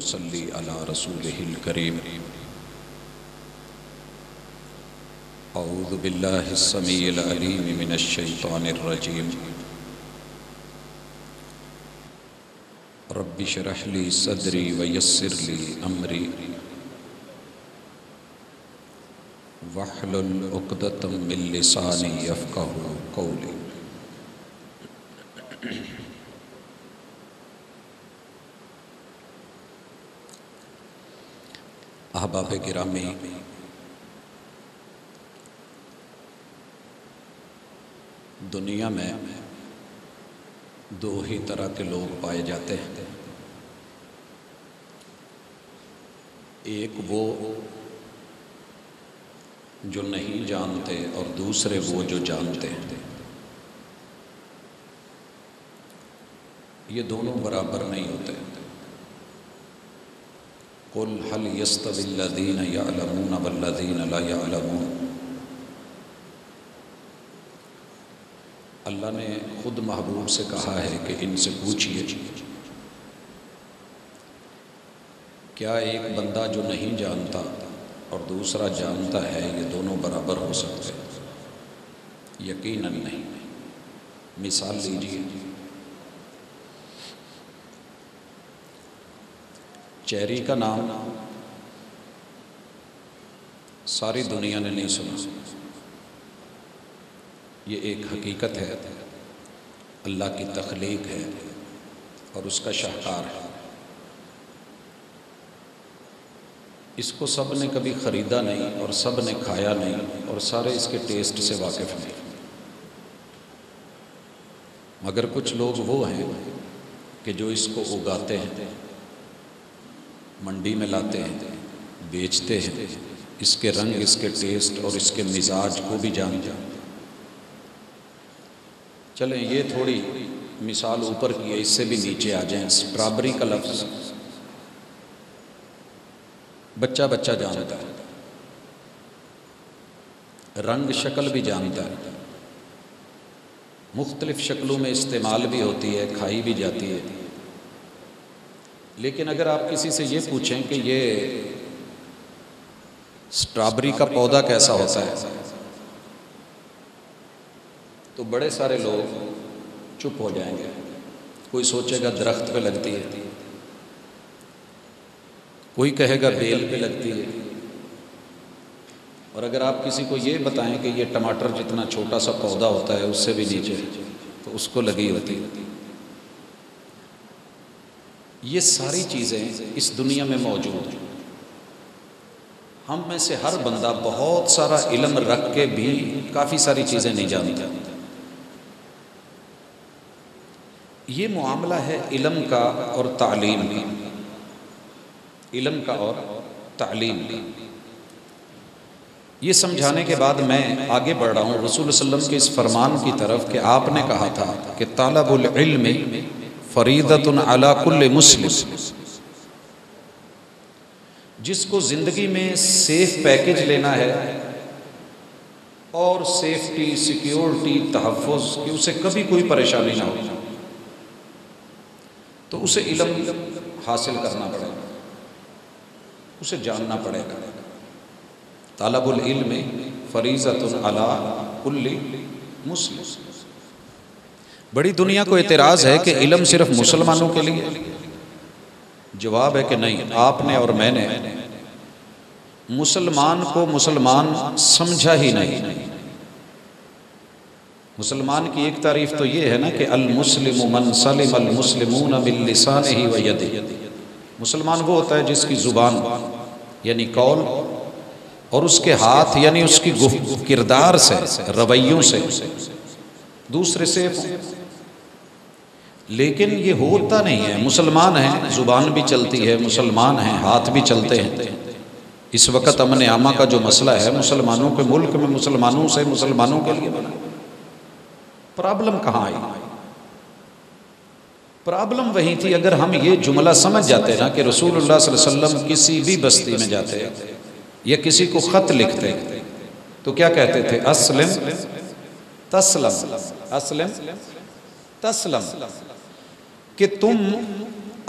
ونصلي على رسوله الكريم. أعوذ بالله السميع العليم من الشيطان الرجيم. رب اشرح لي صدري ويسر لي أمري واحلل عقدة من لساني يفقهوا قولي. احباب گرامی، دنیا میں دو ہی طرح کے لوگ پائے جاتے ہیں. ایک وہ جو نہیں جانتے اور دوسرے وہ جو جانتے ہیں. یہ دونوں برابر نہیں ہوتے. قُلْ هَلْ يَسْتَوِي الَّذِينَ يَعْلَمُونَ وَالَّذِينَ لَا يَعْلَمُونَ. اللہ نے خود محبوب سے کہا ہے کہ ان سے پوچھئے کیا ایک بندہ جو نہیں جانتا اور دوسرا جانتا ہے یہ دونوں برابر ہو سکتے؟ یقیناً نہیں. مثال لیجیے، چیری کا نام ساری دنیا نے نہیں سنا. یہ ایک حقیقت ہے، اللہ کی تخلیق ہے اور اس کا شاہکار ہے. اس کو سب نے کبھی خریدا نہیں اور سب نے کھایا نہیں اور سارے اس کے ٹیسٹ سے واقف نہیں. مگر کچھ لوگ وہ ہیں کہ جو اس کو اگاتے ہیں، منڈی میں لاتے ہیں، بیچتے ہیں، اس کے رنگ، اس کے ٹیسٹ اور اس کے مزاج کو بھی جانتے ہیں. چلیں یہ تھوڑی مثال اوپر کی ہے، اس سے بھی نیچے آ جائیں. اسٹرابری کا لفظ بچہ بچہ جانتا ہے، رنگ شکل بھی جانتا ہے، مختلف شکلوں میں استعمال بھی ہوتی ہے، کھائی بھی جاتی ہے. لیکن اگر آپ کسی سے یہ پوچھیں کہ یہ اسٹرابری کا پودا کیسا ہوتا ہے تو بڑے سارے لوگ چپ ہو جائیں گے. کوئی سوچے گا درخت پہ لگتی ہے، کوئی کہے گا بیل پہ لگتی ہے. اور اگر آپ کسی کو یہ بتائیں کہ یہ ٹماٹر جتنا چھوٹا سا پودا ہوتا ہے اس سے بھی نیچے تو اس کو لگی ہوتی ہے. یہ ساری چیزیں اس دنیا میں موجود ہیں. ہم میں سے ہر بندہ بہت سارا علم رکھ کے بھی کافی ساری چیزیں نہیں جانتا. یہ معاملہ ہے علم کا اور تعلیم کا. علم کا اور تعلیم کا. یہ سمجھانے کے بعد میں آگے بڑھ رہا ہوں رسول صلی اللہ علیہ وسلم کے اس فرمان کی طرف کہ آپ نے کہا تھا کہ طالب العلم فریضۃ علی کل مسلم. جس کو زندگی میں سیف پیکج لینا ہے اور سیفٹی، سیکیورٹی، تحفظ کہ اسے کبھی کوئی پریشانی نہ ہو، تو اسے علم حاصل کرنا پڑے گا، اسے جاننا پڑے گا. طالب العلم فریضۃ علی کل مسلم. بڑی دنیا کو اعتراض ہے کہ علم صرف مسلمانوں کے لیے. جواب ہے کہ نہیں، آپ نے اور میں نے مسلمان کو مسلمان سمجھا ہی نہیں. مسلمان کی ایک تعریف تو یہ ہے نا کہ المسلم من سلم المسلمون من لسانہ و یدہ. مسلمان وہ ہوتا ہے جس کی زبان یعنی قول اور اس کے ہاتھ یعنی اس کی کردار سے، رویوں سے دوسرے سے. لیکن یہ ہوتا نہیں ہے. مسلمان ہیں، زبان بھی چلتی ہے، مسلمان ہیں، ہاتھ بھی چلتے ہیں. اس وقت امن عامہ کا جو مسئلہ ہے مسلمانوں کے ملک میں مسلمانوں سے مسلمانوں کے لیے بنا. پرابلم کہاں آئی؟ پرابلم وہی تھی اگر ہم یہ جملہ سمجھ جاتے نا کہ رسول اللہ صلی اللہ علیہ وسلم کسی بھی بستی میں جاتے یا کسی کو خط لکھتے تو کیا کہتے تھے؟ اسلم تسلم، اسلم تسلم، کہ تم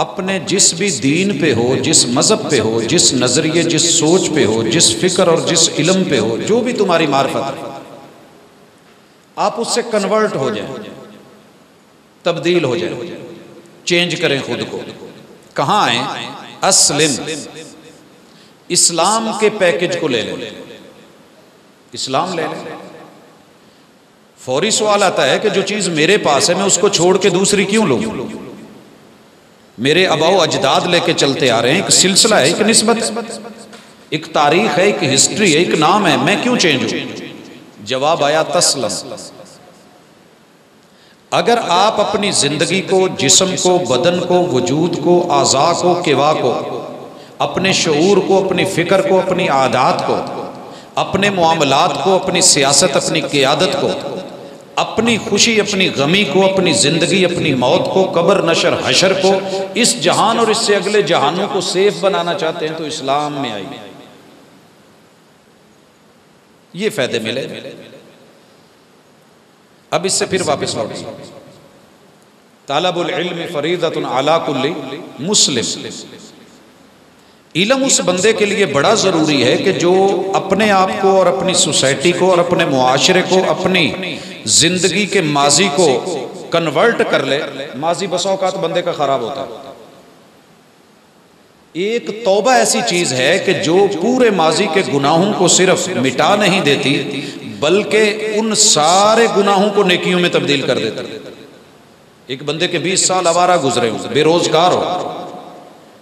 اپنے جس بھی دین پہ ہو، جس مذہب پہ ہو، جس نظریے، جس سوچ پہ ہو، جس فکر اور جس علم پہ ہو، جو بھی تمہاری معرفت ہے، آپ اس سے کنورٹ ہو جائیں، تبدیل ہو جائیں، چینج کریں خود کو۔ کہاں آئیں؟ اسلم، اسلام کے پیکج کو لے لیں، اسلام لے لیں۔ فوری سوال آتا ہے کہ جو چیز میرے پاس ہے میں اس کو چھوڑ کے دوسری کیوں لوں؟ میرے آباء و اجداد لے کے چلتے آ رہے ہیں، ایک سلسلہ ہے، ایک نسبت ہے، ایک تاریخ ہے، ایک ہسٹری ہے، ایک نام ہے، میں کیوں چینج ہوں؟ جواب آیا تسلم۔ اگر آپ اپنی زندگی کو، جسم کو، بدن کو، وجود کو، اعضاء کو، کیوا کو، اپنے شعور کو، اپنی فکر کو، اپنی عادات کو، اپنے معاملات کو، اپنی سیاست، اپنی قیادت کو، اپنی خوشی، اپنی غمی کو، اپنی زندگی، اپنی موت کو، قبر، نشر، حشر کو، اس جہان اور اس سے اگلے جہانوں کو سیف بنانا چاہتے ہیں تو اسلام میں آئیے، یہ فائدے ملے۔ اب اس سے پھر واپس لوٹیں۔ طالب العلم فریضۃ علی کل مسلم، علم اس بندے کے لیے بڑا ضروری ہے کہ جو اپنے آپ کو اور اپنی سوسائٹی کو اور اپنے معاشرے کو، اپنی زندگی کے ماضی کو کنورٹ کر لے۔ ماضی بسا اوقات بندے کا خراب ہوتا ہے۔ ایک توبہ ایسی چیز ہے کہ جو پورے ماضی کے گناہوں کو صرف مٹا نہیں دیتی بلکہ ان سارے گناہوں کو نیکیوں میں تبدیل کر دیتی۔ ایک بندے کے 20 سال آوارہ گزرے ہوں، بے روزگار ہو،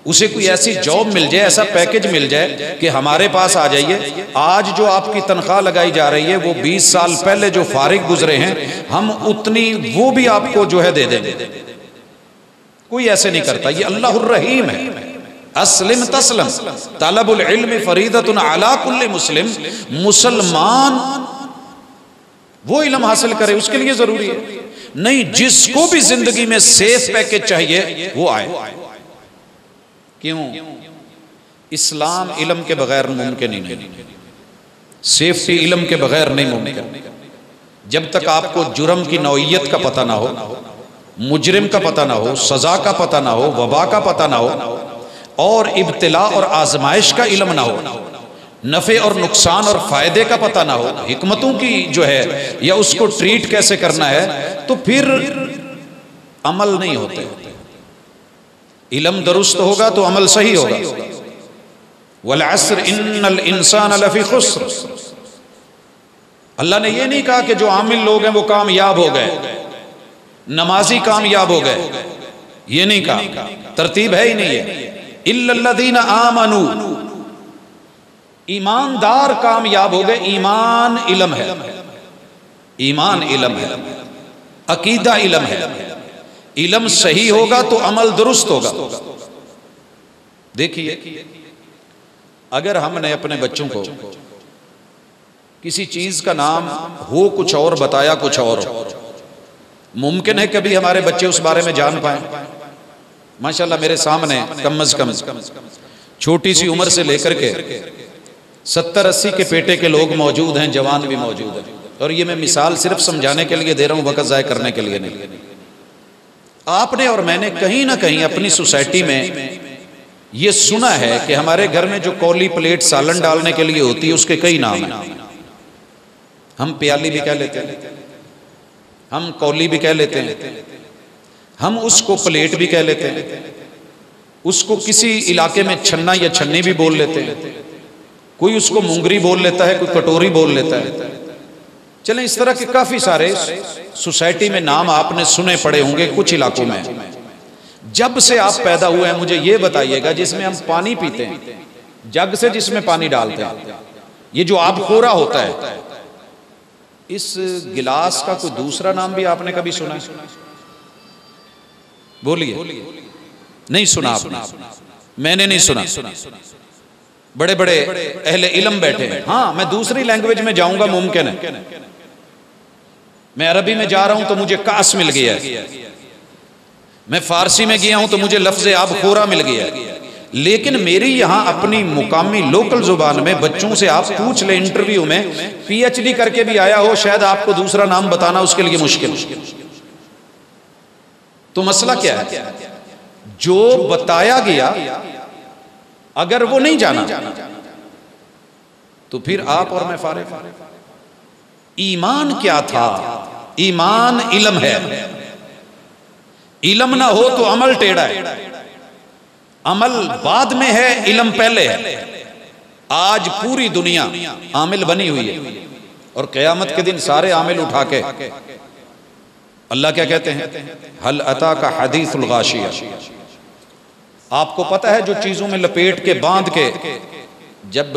اسے کوئی ایسی جاب مل جائے، ایسا پیکج مل جائے کہ ہمارے پاس آ جائیے، آج جو آپ کی تنخواہ لگائی جا رہی ہے وہ 20 سال پہلے جو فارغ گزرے ہیں ہم اتنی وہ بھی آپ کو جو ہے دے دیں۔ کوئی ایسے نہیں کرتا، یہ اللہ الرحیم ہے۔ اسلم تسلم، طلب العلم فریضۃ علی کل مسلم، مسلمان وہ علم حاصل کرے، اس کے لیے ضروری ہے۔ نہیں، جس کو بھی زندگی میں سیف پیکج چاہیے وہ آئے۔ کیوں؟ اسلام علم کے بغیر ممکن ہی نہیں، سیفٹی علم کے بغیر نہیں ممکن۔ جب تک آپ کو جرم کی نوعیت کا پتہ نہ ہو، مجرم کا پتہ نہ ہو، سزا کا پتہ نہ ہو، وبا کا پتہ نہ ہو، اور ابتلاء اور آزمائش کا علم نہ ہو، نفع اور نقصان اور فائدے کا پتہ نہ ہو، حکمتوں کی جو ہے یا اس کو ٹریٹ کیسے کرنا ہے، تو پھر عمل نہیں ہوتے۔ علم درست ہوگا تو عمل صحیح ہوگا۔ والعصر ان الانسان لفی خسر، اللہ نے یہ نہیں کہا کہ جو عامل لوگ ہیں وہ کامیاب ہو گئے، نمازی کامیاب ہو گئے، یہ نہیں کہا، ترتیب ہے ہی نہیں ہے۔ الا الذین آمنوا، ایماندار کامیاب ہو گئے۔ ایمان علم ہے، ایمان علم ہے، عقیدہ علم ہے۔ علم صحیح ہوگا تو عمل درست ہوگا۔ دیکھیے، اگر ہم نے اپنے بچوں کو کسی چیز کا نام ہو کچھ اور بتایا کچھ اور، ممکن ہے کبھی ہمارے بچے اس بارے میں جان پائیں؟ ماشاءاللہ میرے سامنے کم از کم چھوٹی سی عمر سے لے کر کے 70-80 کے پیٹے کے لوگ موجود ہیں، جوان بھی موجود ہیں، اور یہ میں مثال صرف سمجھانے کے لیے دے رہا ہوں، وقت ضائع کرنے کے لیے نہیں۔ آپ نے اور میں نے کہیں نہ کہیں اپنی سوسائٹی میں یہ سنا ہے کہ ہمارے گھر میں جو کولی پلیٹ سالن ڈالنے کے لیے ہوتی ہے اس کے کئی نام ہیں۔ ہم پیالی بھی کہہ لیتے ہیں، ہم کولی بھی کہہ لیتے ہیں، ہم اس کو پلیٹ بھی کہہ لیتے ہیں، اس کو کسی علاقے میں چھنا یا چھنی بھی بول لیتے ہیں، کوئی اس کو مونگری بول لیتا ہے، کوئی کٹوری بول لیتا ہے۔ چلیں، اس طرح کے کافی سارے سوسائٹی میں نام آپ نے سنے پڑے ہوں گے کچھ علاقوں میں۔ جب سے آپ پیدا ہوئے ہیں مجھے یہ بتائیے گا، جس میں ہم پانی پیتے ہیں، جگ سے جس میں پانی ڈالتے ہیں، یہ جو آب خورا ہوتا ہے، اس گلاس کا کوئی دوسرا نام بھی آپ نے کبھی سنا ہے؟ بولیے، نہیں سنا آپ نے؟ میں نے نہیں سنا۔ بڑے بڑے اہل علم بیٹھے ہیں۔ ہاں، میں دوسری لینگویج میں جاؤں گا ممکن ہے، میں عربی میں جا رہا ہوں تو مجھے کاس مل گیا ہے، میں فارسی میں گیا ہوں تو مجھے لفظ آب خورا مل گیا ہے، لیکن میری یہاں اپنی مقامی لوکل زبان میں بچوں سے آپ پوچھ لیں انٹرویو میں، پی ایچ ڈی کر کے بھی آیا ہو، شاید آپ کو دوسرا نام بتانا اس کے لیے مشکل۔ تو مسئلہ کیا ہے؟ جو بتایا گیا اگر وہ نہیں جانا تو پھر آپ اور میں فارغ۔ ایمان کیا تھا؟ ایمان علم ہے، علم نہ ہو تو عمل ٹیڑھا ہے، عمل بعد میں ہے، علم پہلے ہے۔ آج پوری دنیا عامل بنی ہوئی ہے، اور قیامت کے دن سارے عامل اٹھا کے اللہ کیا کہتے ہیں؟ هل اتاک حدیث الغاشیہ۔ آپ کو پتہ ہے جو چیزوں میں لپیٹ کے باندھ کے، جب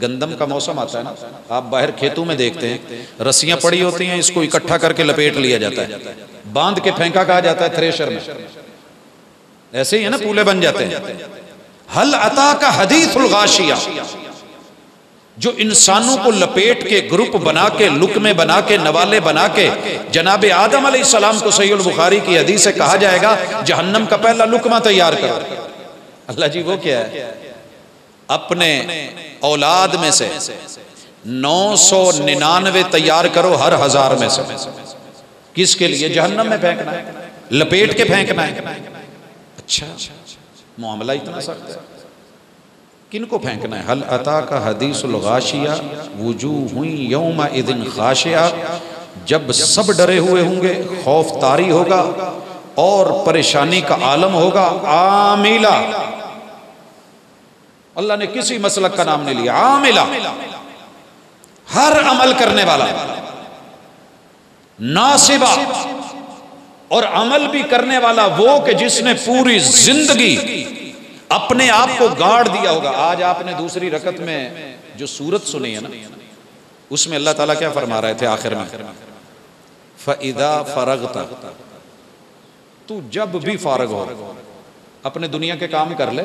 گندم کا موسم آتا ہے نا، آپ باہر کھیتوں میں دیکھتے ہیں رسیاں پڑی ہوتی ہیں، اس کو اکٹھا کر کے لپیٹ لیا جاتا ہے، باندھ کے پھینکا کہا جاتا ہے تھریشر میں، ایسے ہی ہے نا، پولے بن جاتے ہیں۔ هل اتاک حدیث الغاشیہ، جو انسانوں کو لپیٹ کے گروپ بنا کے، لقمے بنا کے، نوالے بنا کے، جناب آدم علیہ السلام کو صحیح البخاری کی حدیث سے کہا جائے گا جہنم کا پہلا لقمہ تیار کرو۔ اللہ جی وہ کیا ہے؟ اپنے اولاد میں سے 999 تیار کرو ہر 1000 میں سے۔ کس کے لیے؟ جہنم میں پھینکنا ہے، لپیٹ کے پھینکنا ہے۔ اچھا معاملہ اتنا سخت ہے، کن کو پھینکنا ہے؟ هل اتاک حدیث الغاشیہ وجوہ یومئذ خاشعہ، جب سب ڈرے ہوئے ہوں گے، خوف طاری ہوگا اور پریشانی کا عالم ہوگا، عاملہ۔ اللہ نے کسی مسلک کا نام نہیں لیا، عاملہ، ہر عمل کرنے والا، ناصبہ، اور عمل بھی کرنے والا وہ کہ جس نے پوری زندگی اپنے آپ کو گاڑ دیا ہوگا۔ آج آپ نے دوسری رکعت میں جو سورت سنی ہے نا، اس میں اللہ تعالیٰ کیا فرما رہے تھے آخر میں؟ فَإِذَا فَرَغْتَ، تو جب بھی فارغ ہو اپنے دنیا کے کام کر لے،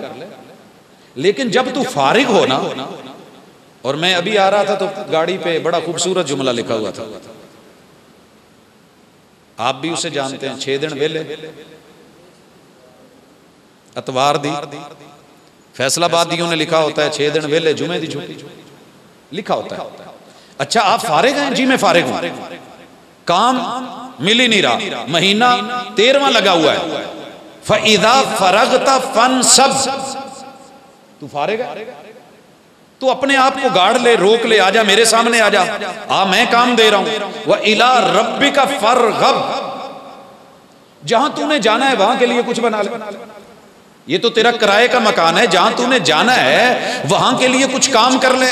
لیکن جب تو فارغ ہو نا، اور میں ابھی آ رہا تھا تو گاڑی پہ بڑا خوبصورت جملہ لکھا ہوا تھا، آپ بھی اسے جانتے ہیں، 6 دن ویلے، اتوار دی، فیصلہ بادیوں نے لکھا ہوتا ہے 6 دن ویلے، جمعے دی چھٹی لکھا ہوتا ہے۔ اچھا آپ فارغ ہیں؟ جی میں فارغ ہوں، کام مل ہی نہیں رہا، مہینہ 13واں لگا ہوا ہے۔ فَإِذَا فَرَغْتَ فَانْصَبْ، تو فارغ ہے تو اپنے آپ کو گاڑ لے، روک لے، آجا میرے سامنے آجا، میں کام دے رہا ہوں۔ وَإِلَىٰ رَبِّكَ فَارْغَب، جہاں تو نے جانا ہے وہاں کے لیے کچھ بنا لے، یہ تو تیرا کرائے کا مکان ہے، جہاں تو نے جانا ہے وہاں کے لیے کچھ کام کر لے۔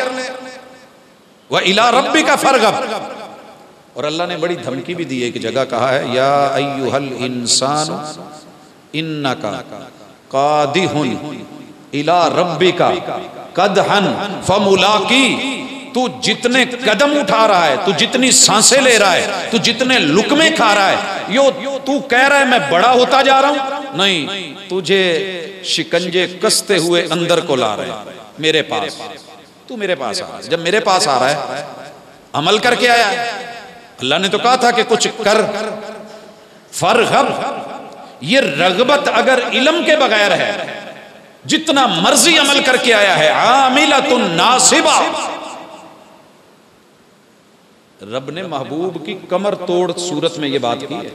وَإِلَىٰ رَبِّكَ فَارْغَب، اور اللہ نے بڑی دھمکی بھی دی ہے، ایک جگہ کہا ہے یا ایھا الانسان انک قادح الی ربک قدحا فملاقی، تو جتنے قدم اٹھا رہا ہے، تو جتنی سانسیں لے رہا ہے، تو جتنے لقمے کھا رہا ہے، تو کہہ رہا ہے میں بڑا ہوتا جا رہا ہوں، نہیں، تجھے شکنجے کستے ہوئے اندر کو لا رہے ہیں میرے پاس، تو میرے پاس آ رہا ہے۔ جب میرے پاس آ رہا ہے عمل کر کے آیا ہے، اللہ نے تو کہا تھا کہ کچھ کر، فرغب، یہ رغبت اگر علم کے بغیر ہے، جتنا مرضی عمل کر کے آیا ہے، عاملۃ ناصبہ۔ رب نے محبوب کی کمر توڑ صورت میں یہ بات کی ہے،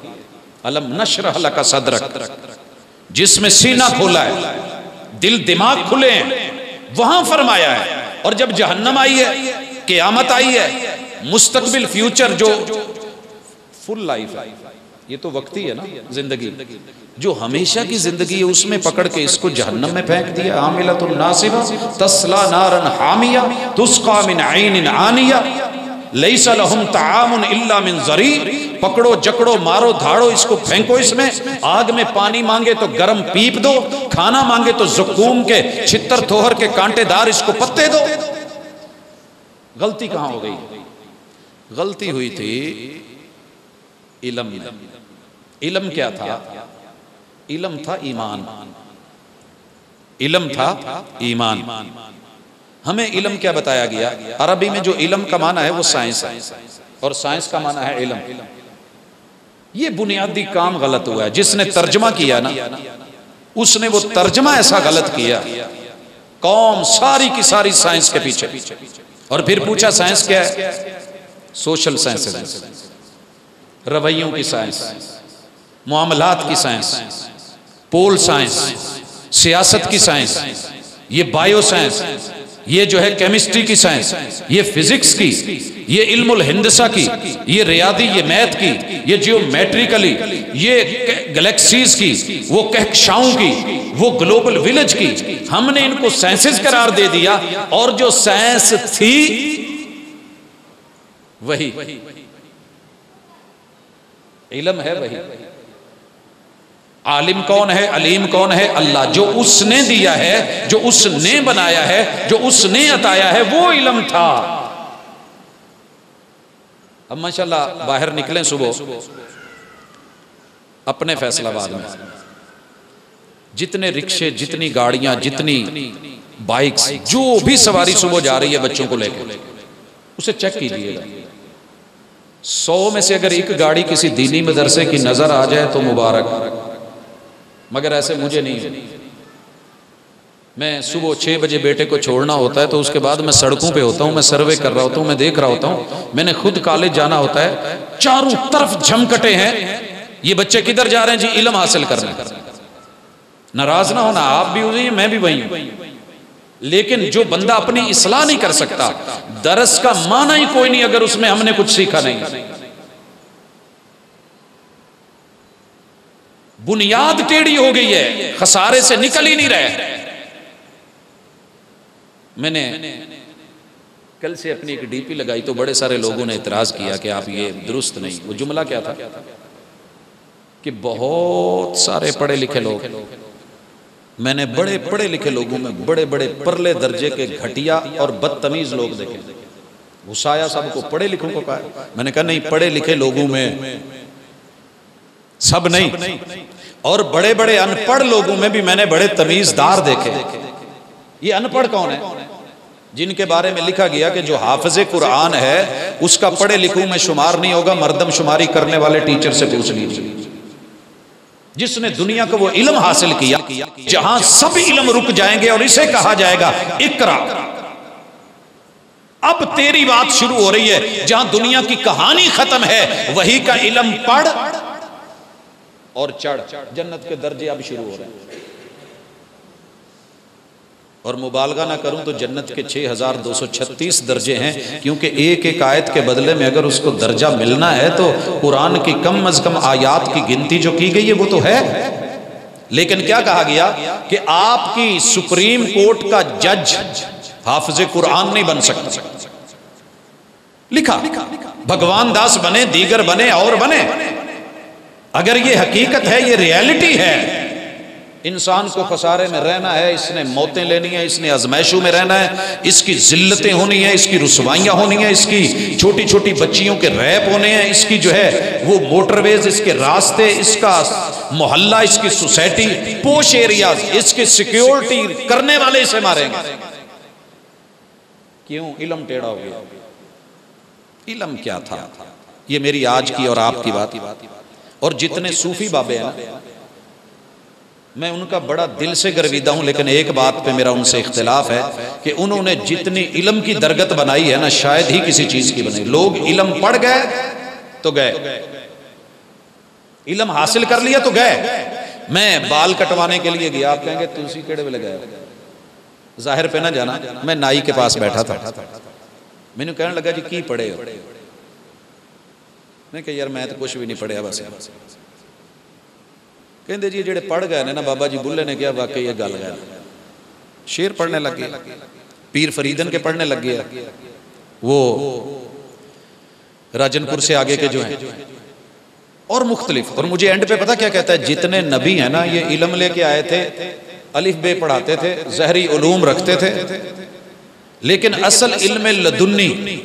الم نشرح لک صدرک، جس میں سینہ کھولا ہے، دل دماغ کھلے ہیں، وہاں فرمایا ہے۔ اور جب جہنم آئی ہے، قیامت آئی ہے، مستقبل فیوچر جو فل لائف ہے، یہ تو وقتی ہے نا زندگی، جو ہمیشہ کی زندگی ہے اس میں پکڑ کے اس کو جہنم میں پھینک دیا۔ عاملۃ ناصبہ تصلیٰ نارا حامیہ تسقیٰ من عین آنیہ لیس لہم طعام الا من ضریع، پکڑو جکڑو مارو دھاڑو اس کو پھینکو، اس میں آگ میں پانی مانگے تو گرم پیپ دو، کھانا مانگے تو زقوم کے چھتر تھوہر کے کانٹے دار اس کو پتے دو۔ غلطی کہاں ہو گئی؟ غلطی ہوئی تھی علم میں۔ علم کیا تھا؟ علم تھا ایمان، علم تھا ایمان۔ ہمیں علم کیا بتایا گیا؟ عربی میں جو علم کا معنی ہے وہ سائنس ہے، اور سائنس کا معنی ہے علم۔ یہ بنیادی کام غلط ہوا ہے، جس نے ترجمہ کیا نا اس نے وہ ترجمہ ایسا غلط کیا، قوم ساری کی ساری سائنس کے پیچھے، اور پھر پوچھا سائنس کیا ہے؟ سوشل سائنس، رویوں کی سائنس، معاملات کی سائنس، پول سائنس، سیاست کی سائنس، یہ بائیو سائنس، یہ جو ہے کیمسٹری کی سائنس، یہ فزکس کی، یہ علم الہندسہ کی، یہ ریاضی، یہ میتھ کی، یہ جیومیٹریکلی، یہ گلیکسیز کی، وہ کہکشاؤں کی، وہ گلوبل ویلیج کی، ہم نے ان کو سائنسز قرار دے دیا، اور جو سائنس تھی وہی علم ہے، وہی عالم کون ہے، علیم کون ہے؟ اللہ. جو اس نے دیا ہے، جو اس نے بنایا ہے، جو اس نے عطایا ہے، وہ علم تھا. اب ماشاءاللہ باہر نکلیں صبح اپنے فیصل آباد میں، جتنے رکشے، جتنی گاڑیاں، جتنی بائکس، جو بھی سواری صبح جا رہی ہے بچوں کو لے کے، اسے چیک کیجئے گا. 100 میں سے اگر ایک گاڑی کسی دینی مدرسے کی نظر آ جائے تو مبارک، مگر ایسے مجھے نہیں. میں صبح 6 بجے بیٹے کو چھوڑنا ہوتا ہے تو اس کے بعد میں سڑکوں پہ ہوتا ہوں، میں سروے کر رہا ہوتا ہوں، میں دیکھ رہا ہوتا ہوں. میں نے خود کالج جانا ہوتا ہے، چاروں طرف جھمکٹے ہیں. یہ بچے کدھر جا رہے ہیں؟ جی علم حاصل کرنے. ناراض نہ ہونا، آپ بھی ہوئی ہیں، میں بھی وہی ہوں. لیکن جو بندہ اپنی اصلاح نہیں کر سکتا، درس کا معنی ہی کوئی نہیں اگر اس میں ہم نے کچھ سیکھا نہیں. بنیاد ٹیڑھی ہو گئی ہے، خسارے سے نکل ہی نہیں رہے. میں نے کل سے اپنی ایک ڈی پی لگائی تو بڑے سارے لوگوں نے اعتراض کیا کہ آپ یہ درست نہیں. وہ جملہ کیا تھا کہ بہت سارے پڑھے لکھے لوگ، میں نے بڑے پڑھے لکھے لوگوں میں بڑے بڑے پرلے درجے کے گھٹیا اور بدتمیز لوگ دیکھے. غصایا سب کو پڑھے لکھوں کو کہا. میں نے کہا نہیں، پڑھے لکھے لوگوں میں سب نہیں، اور بڑے بڑے ان پڑھ لوگوں میں بھی میں نے بڑے تمیزدار دیکھے. یہ ان پڑھ کون ہے؟ جن کے بارے میں لکھا گیا کہ جو حافظ قرآن ہے اس کا پڑھے لکھوں میں شمار نہیں ہوگا. مردم شماری کرنے والے ٹیچر سے پوچھ لیجیے. جس نے دنیا کو وہ علم حاصل کیا جہاں سب علم رک جائیں گے اور اسے کہا جائے گا اقرا. اب تیری بات شروع ہو رہی ہے. جہاں دنیا کی کہانی ختم ہے وہی کا علم پڑھ اور چڑھ. جنت کے درجے اب شروع ہو رہے ہیں. اور مبالغہ نہ کروں تو جنت کے 6236 درجے ہیں، کیونکہ ایک ایک آیت کے بدلے میں اگر اس کو درجہ ملنا ہے تو قرآن کی کم از کم آیات کی گنتی جو کی گئی ہے وہ تو ہے. لیکن کیا کہا گیا کہ آپ کی سپریم کورٹ کا جج حافظ قرآن نہیں بن سکتا. لکھا بھگوان داس بنے، دیگر بنے، اور بنے. اگر یہ حقیقت ہے، یہ ریالٹی ہے، انسان کو خسارے میں رہنا ہے، اس نے موتیں لینی ہیں، اس نے ازمائشوں میں رہنا ہے، اس کی ذلتیں ہونی ہیں، اس کی رسوائیاں ہونی ہیں، اس کی چھوٹی چھوٹی بچیوں کے ریپ ہونے ہیں، اس کی جو ہے وہ موٹر ویز، اس کے راستے، اس کا محلہ، اس کی سوسائٹی، پوش ایریاز، اس کی سیکیورٹی کرنے والے اسے ماریں گے. کیوں؟ علم ٹیڑھا ہو گیا. علم کیا تھا؟ یہ میری آج کی اور آپ کی بات. اور جتنے صوفی بابے ہیں میں ان کا بڑا دل سے گرویدہ ہوں، لیکن ایک بات پہ میرا ان سے اختلاف ہے کہ انہوں نے جتنی علم کی درگت بنائی ہے نا، شاید ہی کسی چیز کی بنائی. لوگ علم پڑھ گئے تو گئے، علم حاصل کر لیا تو گئے. میں بال کٹوانے کے لیے گیا، آپ کہیں گے تلسی کیڑے ویلے گئے، ظاہر پہ نہ جانا. میں نائی کے پاس بیٹھا تھا، میں نے کہنے لگا جی کی پڑھے ہو؟ میں کہا یار میں تو کچھ بھی نہیں پڑھیا بس. کہندے جی جڑے پڑھ گئے نا بابا جی بلے نے کیا واقعی یہ گل گئے. شیر پڑھنے لگ گیا، پیر فریدن کے پڑھنے لگ گیا، وہ راجن پور سے آگے کے جو ہیں اور مختلف. اور مجھے اینڈ پہ پتہ کیا کہتا ہے؟ جتنے نبی ہیں نا یہ علم لے کے آئے تھے، الف بے پڑھاتے تھے، ظہری علوم رکھتے تھے، لیکن اصل علم لدنی،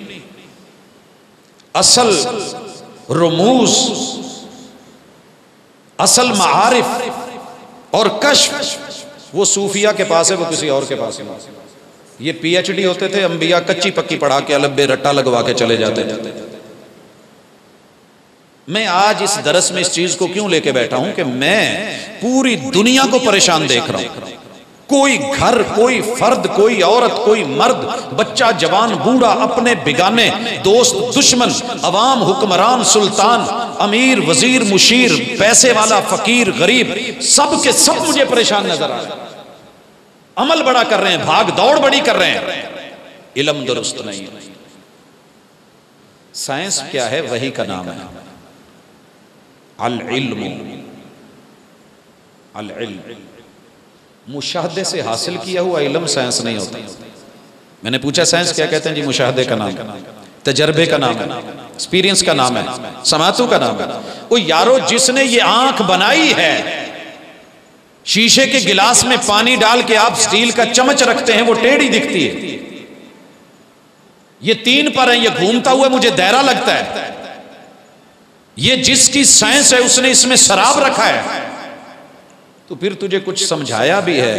اصل رموز، اصل معارف اور کشف وہ صوفیہ کے پاس ہے، وہ کسی اور کے پاس نہیں. یہ پی ایچ ڈی ہوتے تھے، انبیاء کچی پکی پڑھا کے الف بے رٹا لگوا کے چلے جاتے تھے. میں آج اس درس میں اس چیز کو کیوں لے کے بیٹھا ہوں کہ میں پوری دنیا کو پریشان دیکھ رہا ہوں. کوئی گھر، کوئی فرد، کوئی عورت، کوئی مرد، بچہ، جوان، بوڑھا، اپنے بگانے، دوست، دشمن، عوام، حکمران، سلطان، امیر، وزیر، مشیر، پیسے والا، فقیر، غریب، سب کے سب مجھے پریشان نظر آ رہے ہیں، عمل بڑا کر رہے ہیں، بھاگ دوڑ بڑی کر رہے ہیں، علم درست نہیں ہے۔ سائنس کیا ہے؟ وحی کا نام ہے، العلم، العلم، مشاہدے سے حاصل کیا ہوا علم سائنس نہیں ہوتا۔ میں نے پوچھا سائنس کیا کہتے ہیں؟ جی مشاہدے کا نام ہے، تجربے کا نام ہے، ایکسپیرینس کا نام ہے، سماعتوں کا نام ہے۔ وہ یارو جس نے یہ آنکھ بنائی ہے، شیشے کے گلاس میں پانی ڈال کے آپ سٹیل کا چمچ رکھتے ہیں، وہ ٹیڑھی دکھتی ہے، یہ 3 پر ہیں، یہ گھومتا ہوا مجھے دائرہ لگتا ہے۔ یہ جس کی سائنس ہے اس نے اس میں شراب رکھا ہے، تو پھر تجھے کچھ سمجھایا بھی ہے۔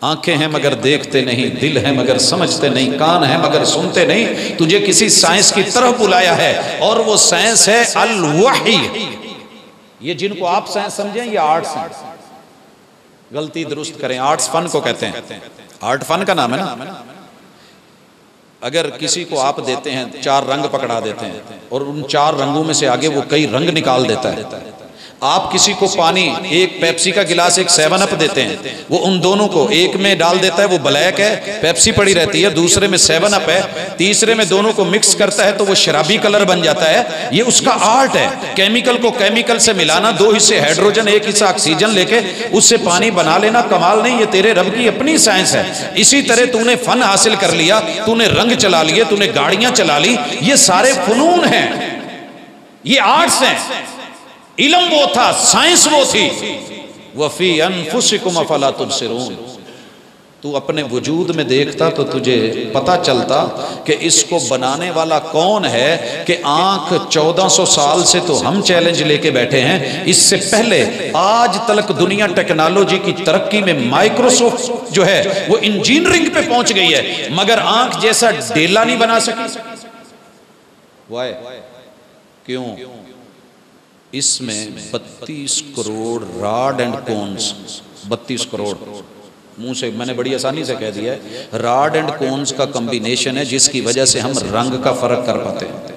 آنکھیں ہیں مگر دیکھتے نہیں، دل ہیں مگر سمجھتے نہیں، کان ہیں مگر سنتے نہیں، تجھے کسی سائنس کی طرف بلایا ہے، اور وہ سائنس ہے الوحی۔ یہ جن کو آپ سائنس سمجھیں یہ آرٹس ہیں، غلطی درست کریں، آرٹس فن کو کہتے ہیں، آرٹ فن کا نام ہے نا۔ اگر کسی کو آپ دیتے ہیں 4 رنگ پکڑا دیتے ہیں اور ان 4 رنگوں میں سے آگے وہ کئی رنگ نکال دیتا ہے، آپ کسی کو پانی، ایک پیپسی کا گلاس، ایک 7 اپ دیتے ہیں، وہ ان دونوں کو ایک میں ڈال دیتا ہے، وہ بلیک ہے، پیپسی پڑی رہتی ہے، دوسرے میں 7 اپ ہے، تیسرے میں دونوں کو مکس کرتا ہے تو وہ شرابی کلر بن جاتا ہے۔ یہ اس کا آرٹ ہے، کیمیکل کو کیمیکل سے ملانا، 2 حصے ہائیڈروجن 1 حصہ آکسیجن لے کے اس سے پانی بنا لینا، کمال نہیں، یہ تیرے رب کی اپنی سائنس ہے۔ اسی طرح تو نے فن حاصل کر لیا، تو نے رنگ چلا لیے، تو نے گاڑیاں چلا لی، یہ سارے فنون ہیں، یہ آرٹس ہیں۔ علم وہ تھا، سائنس وہ تھی، وَفِي أَنفُسِكُمْ أَفَلَا تُبْصِرُونَ۔ تو اپنے وجود میں دیکھتا تو تجھے پتا چلتا کہ اس کو بنانے والا کون ہے، کہ آنکھ 1400 سال سے تو ہم چیلنج لے کے بیٹھے ہیں، اس سے پہلے آج تلک دنیا ٹیکنالوجی کی ترقی میں مائکروسافٹ جو ہے وہ انجینئرنگ پہ پہنچ گئی ہے، مگر آنکھ جیسا ڈیلا نہیں بنا سکی۔ وائے؟ کیوں؟ اس میں 32 crore rod and cons, 32 crore, منہ سے میں نے بڑی آسانی سے کہہ دیا ہے، راڈ اینڈ کونز کا کمبینیشن ہے، جس کی وجہ سے ہم رنگ کا فرق کر پاتے ہیں،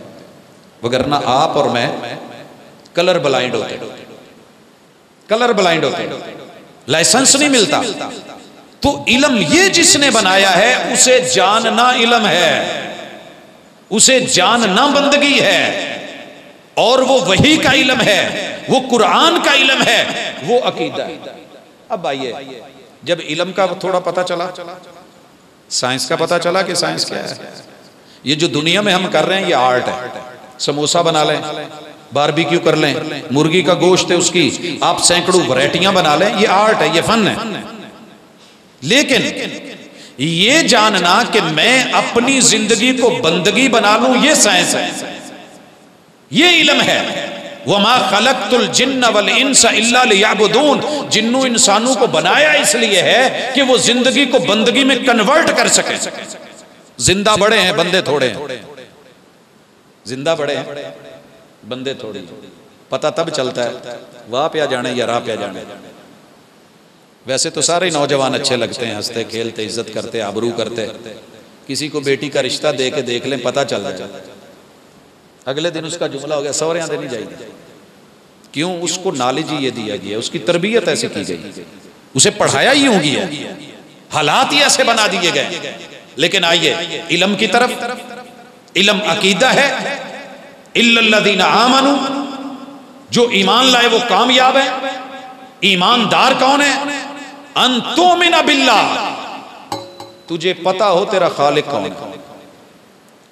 وگرنہ آپ اور میں کلر بلائنڈ ہوتے، کلر بلائنڈ ہوتے، لائسنس نہیں ملتا۔ تو علم یہ جس نے بنایا ہے اسے جاننا علم ہے، اسے جاننا بندگی ہے، اور وہ وحی کا علم ہے، وہ قرآن کا علم ہے، وہ عقیدہ ہے۔ اب آئیے، جب علم کا تھوڑا پتہ چلا، سائنس کا پتہ چلا کہ سائنس کیا ہے۔ یہ جو دنیا میں ہم کر رہے ہیں یہ آرٹ ہے، سموسہ بنا لیں، باربیکیو کر لیں، مرغی کا گوشت ہے اس کی آپ سینکڑوں ورائٹیاں بنا لیں، یہ آرٹ ہے، یہ فن ہے۔ لیکن یہ جاننا کہ میں اپنی زندگی کو بندگی بنا لوں، یہ سائنس ہے، یہ علم ہے۔ وَمَا خَلَقْتُ الْجِنَّ وَالْإِنسَ إِلَّا لِيَعْبُدُونَ، جنوں انسانوں کو بنایا اس لیے ہے کہ وہ زندگی کو بندگی میں کنورٹ کر سکیں۔ زندہ بڑے ہیں، بندے تھوڑے ہیں، زندہ بڑے ہیں، بندے تھوڑے ہیں۔ پتہ تب چلتا ہے واہ پہ جانے یا راہ پہ جانے۔ ویسے تو سارے نوجوان اچھے لگتے ہیں، ہنستے کھیلتے، عزت کرتے، آبرو کرتے، کسی کو بیٹی کا رشتہ دے کے دیکھ لیں پتہ چل جائے، اگلے دن اس کا جملہ ہو گیا سوریاں دے نہیں جائے گی۔ کیوں؟ اس کو نالج ہی یہ دیا گیا، اس کی تربیت ایسے کی گئی، اسے پڑھایا ہی ہوں گیا، حالات ہی ایسے بنا دیے گئے۔ لیکن آئیے علم کی طرف، علم عقیدہ ہے، اِلَّا الَّذِينَ آمَنُوا، جو ایمان لائے وہ کامیاب ہے۔ ایماندار کون ہے؟ ان تؤمن باللہ، تجھے پتا ہو تیرا خالق کون ہے۔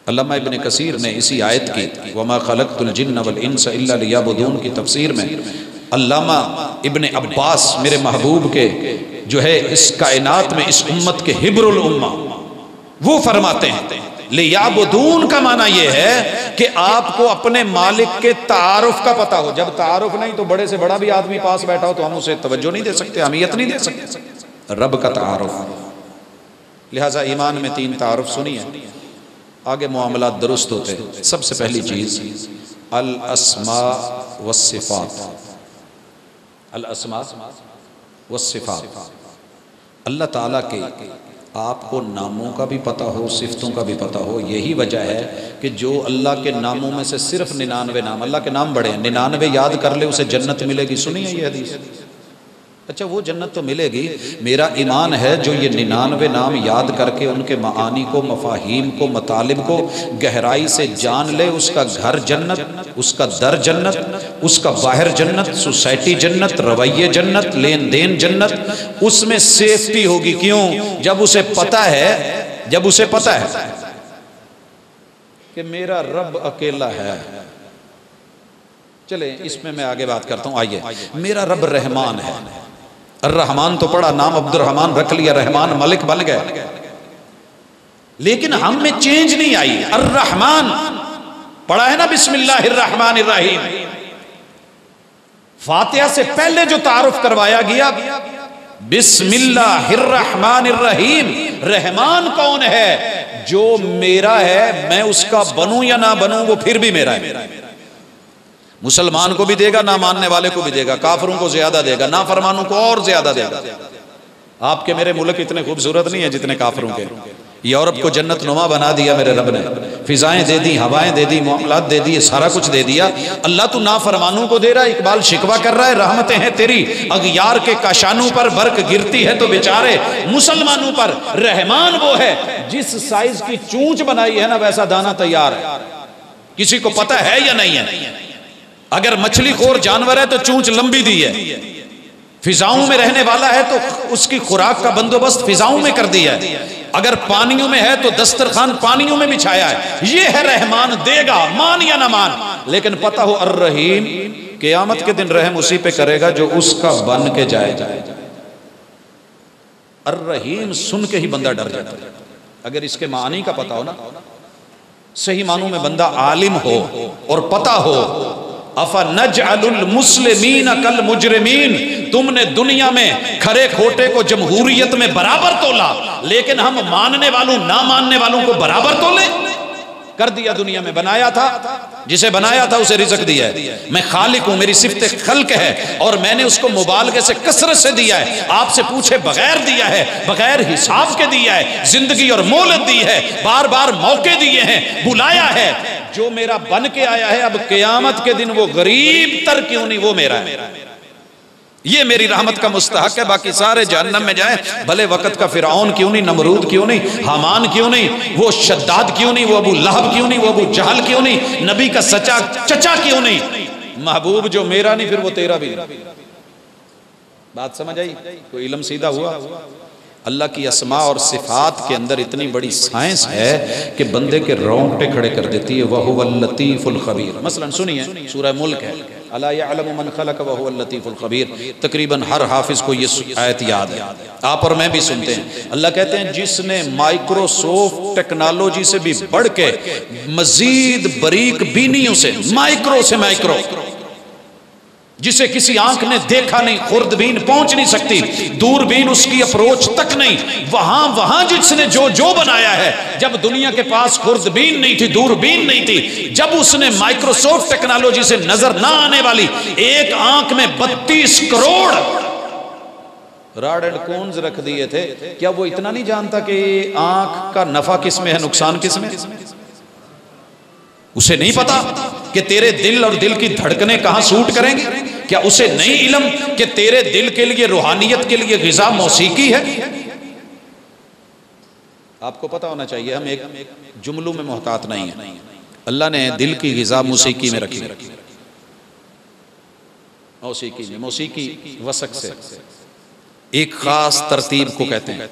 علامہ ابن کثیر نے اسی آیت کی وَمَا خَلَقْتُ الْجِنَّ وَالْإِنسَ إِلَّا لِيَعْبُدُونَ کی تفسیر میں علامہ ابن عباس میرے محبوب کے جو ہے اس کائنات میں اس امت کے حبر الامہ، وہ فرماتے ہیں لیعبدون کا معنی یہ ہے کہ آپ کو اپنے مالک کے تعارف کا پتہ ہو۔ جب تعارف نہیں تو بڑے سے بڑا بھی آدمی پاس بیٹھا ہو تو ہم اسے توجہ نہیں دے سکتے، اہمیت نہیں دے سکتے۔ رب کا تعارف، لہٰذا ایمان میں 3 تعارف سنی ہے، آگے معاملات درست ہوتے۔ سب سے پہلی چیز الاسماء والصفات، الاسماء والصفات، اللہ تعالیٰ کے آپ کو ناموں کا بھی پتہ ہو، صفتوں کا بھی پتہ ہو. یہی وجہ ہے کہ جو اللہ کے ناموں میں سے صرف 99 نام، اللہ کے نام بڑے ہیں، 99 یاد کر لے اسے جنت ملے گی. سنی ہے یہ حدیث؟ اچھا وہ جنت تو ملے گی. میرا ایمان ہے جو یہ 99 نام یاد کر کے ان کے معانی کو، مفاہیم کو، مطالب کو گہرائی سے جان لے، اس کا گھر جنت، اس کا در جنت، اس کا باہر جنت، سوسائٹی جنت، رویے جنت، لین دین جنت. اس میں سیفٹی ہوگی. کیوں؟ جب اسے پتہ ہے کہ میرا رب اکیلا ہے. چلیں اس میں آگے بات کرتا ہوں. آئیے، میرا رب رحمان ہے. الرحمان تو پڑھا، نام عبد الرحمان رکھ لیا، رحمان ملک بن گئے. لیکن ہم میں چینج نہیں آئی. الرحمان پڑھا ہے نا، بسم اللہ الرحمن الرحیم. فاتحہ سے پہلے جو تعارف کروایا گیا بسم اللہ الرحمن الرحیم. رحمان کون ہے؟ جو میرا ہے، میں اس کا بنوں یا نہ بنوں وہ پھر بھی میرا ہے. مسلمان کو بھی دے گا، نہ ماننے والے کو بھی دے گا، کافروں کو زیادہ دے گا، نافرمانوں کو اور زیادہ دے گا. آپ کے میرے ملک اتنے خوبصورت نہیں ہیں جتنے کافروں کے. یورپ کو جنت نما بنا دیا میرے رب نے. فضائیں دے دی، ہوائیں دے دی، معاملات دے دی، سارا کچھ دے دیا. اللہ تو نافرمانوں کو دے رہا ہے. اقبال شکوہ کر رہا ہے، رحمتیں ہیں تیری اغیار کے کاشانوں پر، برق گرتی ہے تو بیچارے مسلمانوں پر. رحمان وہ ہے جس سائز کی چونچ بنائی ہے نا ویسا دانا تیار ہے. کسی کو پتہ ہے یا نہیں ہے؟ اگر مچھلی خور جانور ہے تو چونچ لمبی دی ہے. فضاؤں میں رہنے والا ہے تو اس کی خوراک کا بندوبست فضاؤں میں کر دیا ہے. اگر پانیوں میں ہے تو دسترخوان پانیوں میں بچھایا ہے. یہ ہے رحمان. دے گا مان یا نہ مان. لیکن پتہ ہو الرحیم، قیامت کے دن رحم اسی پہ کرے گا جو اس کا بن کے جائے. الرحیم سن کے ہی بندہ ڈر جاتا ہے. اگر اس کے معنی کا پتہ ہو نا، صحیح معنوں میں بندہ عالم ہو اور پتہ ہو. افنجعل المسلمین کالمجرمین. تم نے دنیا میں کھرے کھوٹے کو جمہوریت میں برابر تولا، لیکن ہم ماننے والوں نہ ماننے والوں کو برابر تولے کر دیا. دنیا میں بنایا تھا، جسے بنایا تھا اسے رزق دیا ہے. میں خالق ہوں، میری صفت خلق ہے، اور میں نے اس کو مبالغے سے کثرت سے دیا ہے. آپ سے پوچھے بغیر دیا ہے، بغیر حساب کے دیا ہے. زندگی اور مہلت دی ہے، بار بار موقع دیے ہیں، بلایا ہے. جو میرا بن کے آیا ہے اب قیامت کے دن وہ غریب تر کیوں نہیں، وہ میرا ہے. یہ میری رحمت کا مستحق ہے. باقی سارے جہنم میں جائیں، بھلے وقت کا فرعون کیوں نہیں، نمرود کیوں نہیں، حامان کیوں نہیں، وہ شداد کیوں نہیں، وہ ابو لہب کیوں نہیں، وہ ابو جہل کیوں نہیں، نبی کا سچا چچا کیوں نہیں. محبوب جو میرا نہیں پھر وہ تیرا بھی نہیں. بات سمجھ آئی؟ کوئی علم سیدھا ہوا؟ اللہ کی اسماء اور صفات کے اندر اتنی بڑی سائنس ہے کہ بندے کے رونگٹے کھڑے کر دیتی ہے. وَهُوَ اللَّطِيفُ الْخَبِيرُ. مثلا سنیے سورہ ملک ہے، اَلَا يَعْلَمُ مَنْ خَلَقَ وَهُوَ اللَّطِيفُ الْخَبِيرُ. تقریباً ہر حافظ کو یہ آیت یاد ہے، آپ اور میں بھی سنتے ہیں. اللہ کہتے ہیں جس نے مائکروسافٹ ٹیکنالوجی سے بھی بڑھ کے مزید باریک بینیوں سے، مائکرو سے مائکرو، جسے کسی آنکھ نے دیکھا نہیں، خوردبین پہنچ نہیں سکتی، دوربین اس کی اپروچ تک نہیں، وہاں جس نے جو بنایا ہے. جب دنیا کے پاس خوردبین نہیں تھی، دوربین نہیں تھی، جب اس نے مائکروسافٹ ٹیکنالوجی سے نظر نہ آنے والی ایک آنکھ میں 32 کروڑ راڈ اینڈ کونز رکھ دیے تھے، کیا وہ اتنا نہیں جانتا کہ آنکھ کا نفع کس میں ہے، نقصان کس میں؟ اسے نہیں پتا کہ تیرے دل اور دل کی دھڑکنیں کہاں سوٹ کریں گے؟ کیا اسے نہیں علم کہ تیرے دل کے لیے، روحانیت کے لیے غذا موسیقی ہے؟ آپ کو پتا ہونا چاہیے، ہم ایک جملوں میں محتاط نہیں ہیں. اللہ نے دل کی غذا موسیقی میں رکھی. موسیقی وسق سے ایک خاص ترتیب کو کہتے ہیں،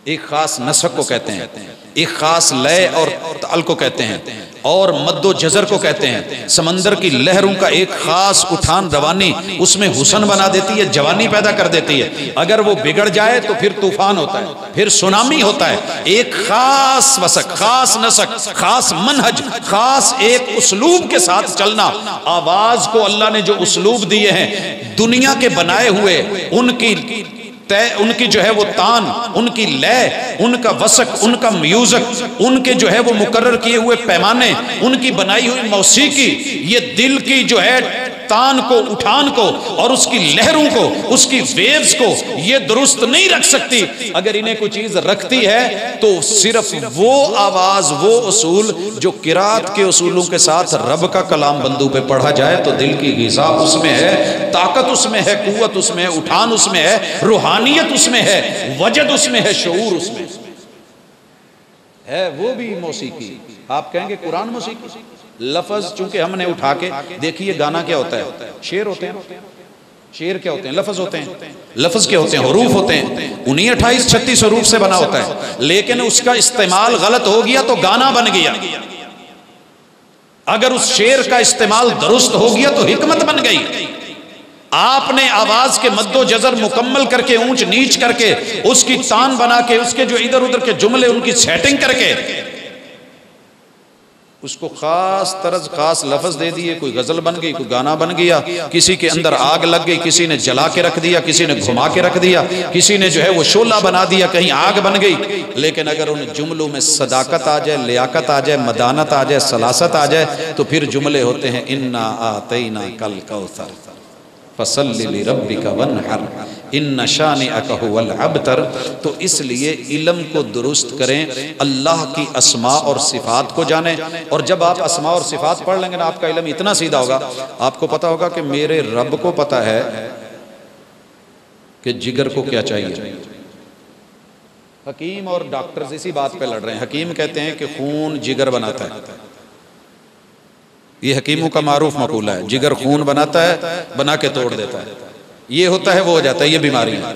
ایک خاص نسق کو کہتے ہیں، ایک خاص لے اور تعل کو کہتے ہیں، اور مد و جزر کو کہتے ہیں. سمندر کی لہروں کا ایک خاص اٹھان روانی اس میں حسن بنا دیتی ہے، جوانی پیدا کر دیتی ہے. اگر وہ بگڑ جائے تو پھر طوفان ہوتا ہے، پھر سونامی ہوتا ہے. ایک خاص وسق، خاص نسق، خاص منہج، خاص ایک اسلوب کے ساتھ چلنا. آواز کو اللہ نے جو اسلوب دیے ہیں دنیا کے بنائے ہوئے، ان کی جو ہے وہ تان، ان کی لے، ان کا وسق، ان کا میوزک، ان کے جو ہے وہ مقرر کیے ہوئے پیمانے، ان کی بنائی ہوئی موسیقی، یہ دل کی جو ہے تان کو، اٹھان کو اور اس کی لہروں کو، اس کی ویوز کو یہ درست نہیں رکھ سکتی۔ اگر انہیں کوئی چیز رکھتی ہے تو صرف وہ آواز، وہ اصول جو قرات کے اصولوں کے ساتھ رب کا کلام بندوں پہ پڑھا جائے تو دل کی غذا اس میں ہے، طاقت اس میں ہے، قوت اس میں ہے، اٹھان اس میں ہے، روحانیت اس میں ہے، وجد اس میں ہے، شعور اس میں ہے۔ وہ بھی موسیقی، آپ کہیں گے قرآن موسیقی؟ لفظ چونکہ ہم نے اٹھا کے دیکھیے، گانا کیا ہوتا ہے؟ شعر ہوتے ہیں، شعر کیا ہوتے ہیں؟ لفظ ہوتے ہیں، لفظ کیا ہوتے ہیں؟ حروف ہوتے ہیں، 28-36 حروف سے بنا ہوتا ہے، لیکن اس کا استعمال غلط ہو گیا تو گانا بن گیا، اگر اس شعر کا استعمال درست ہو گیا تو حکمت بن گئی۔ آپ نے آواز کے مد و جزر مکمل کر کے، اونچ نیچ کر کے، اس کی تان بنا کے، اس کے جو ادھر ادھر کے جملے ان کی سیٹنگ کر کے اس کو خاص طرز، خاص لفظ دے دیے، کوئی غزل بن گئی، کوئی گانا بن گیا، کسی کے اندر آگ لگ گئی، کسی نے جلا کے رکھ دیا، کسی نے گھما کے رکھ دیا، کسی نے جو ہے وہ شعلہ بنا دیا، کہیں آگ بن گئی۔ لیکن اگر ان جملوں میں صداقت آ جائے، لیاقت آ جائے، مدانت آ جائے، سلاست آ جائے تو پھر جملے ہوتے ہیں اِنَّا آتَيْنَاكَ الْكَوْثَرَ فَصَلِّ لِرَبِّكَ وَانْحَرْ إِنَّ شَانِئَكَ هُوَ الْأَبْتَرُ۔ تو اس لیے علم کو درست کریں، اللہ کی اسماء اور صفات کو جانیں، اور جب آپ اسماء اور صفات پڑھ لیں گے نا، آپ کا علم اتنا سیدھا ہوگا، آپ کو پتا ہوگا کہ میرے رب کو پتا ہے کہ جگر کو کیا چاہیے۔ حکیم اور ڈاکٹرز اسی بات پہ لڑ رہے ہیں۔ حکیم کہتے ہیں کہ خون جگر بناتا ہے، یہ حکیموں کا معروف مقولہ ہے، جگر خون بناتا ہے، بنا کے توڑ دیتا ہے، یہ ہوتا ہے وہ ہو جاتا ہے، یہ بیماری ہے۔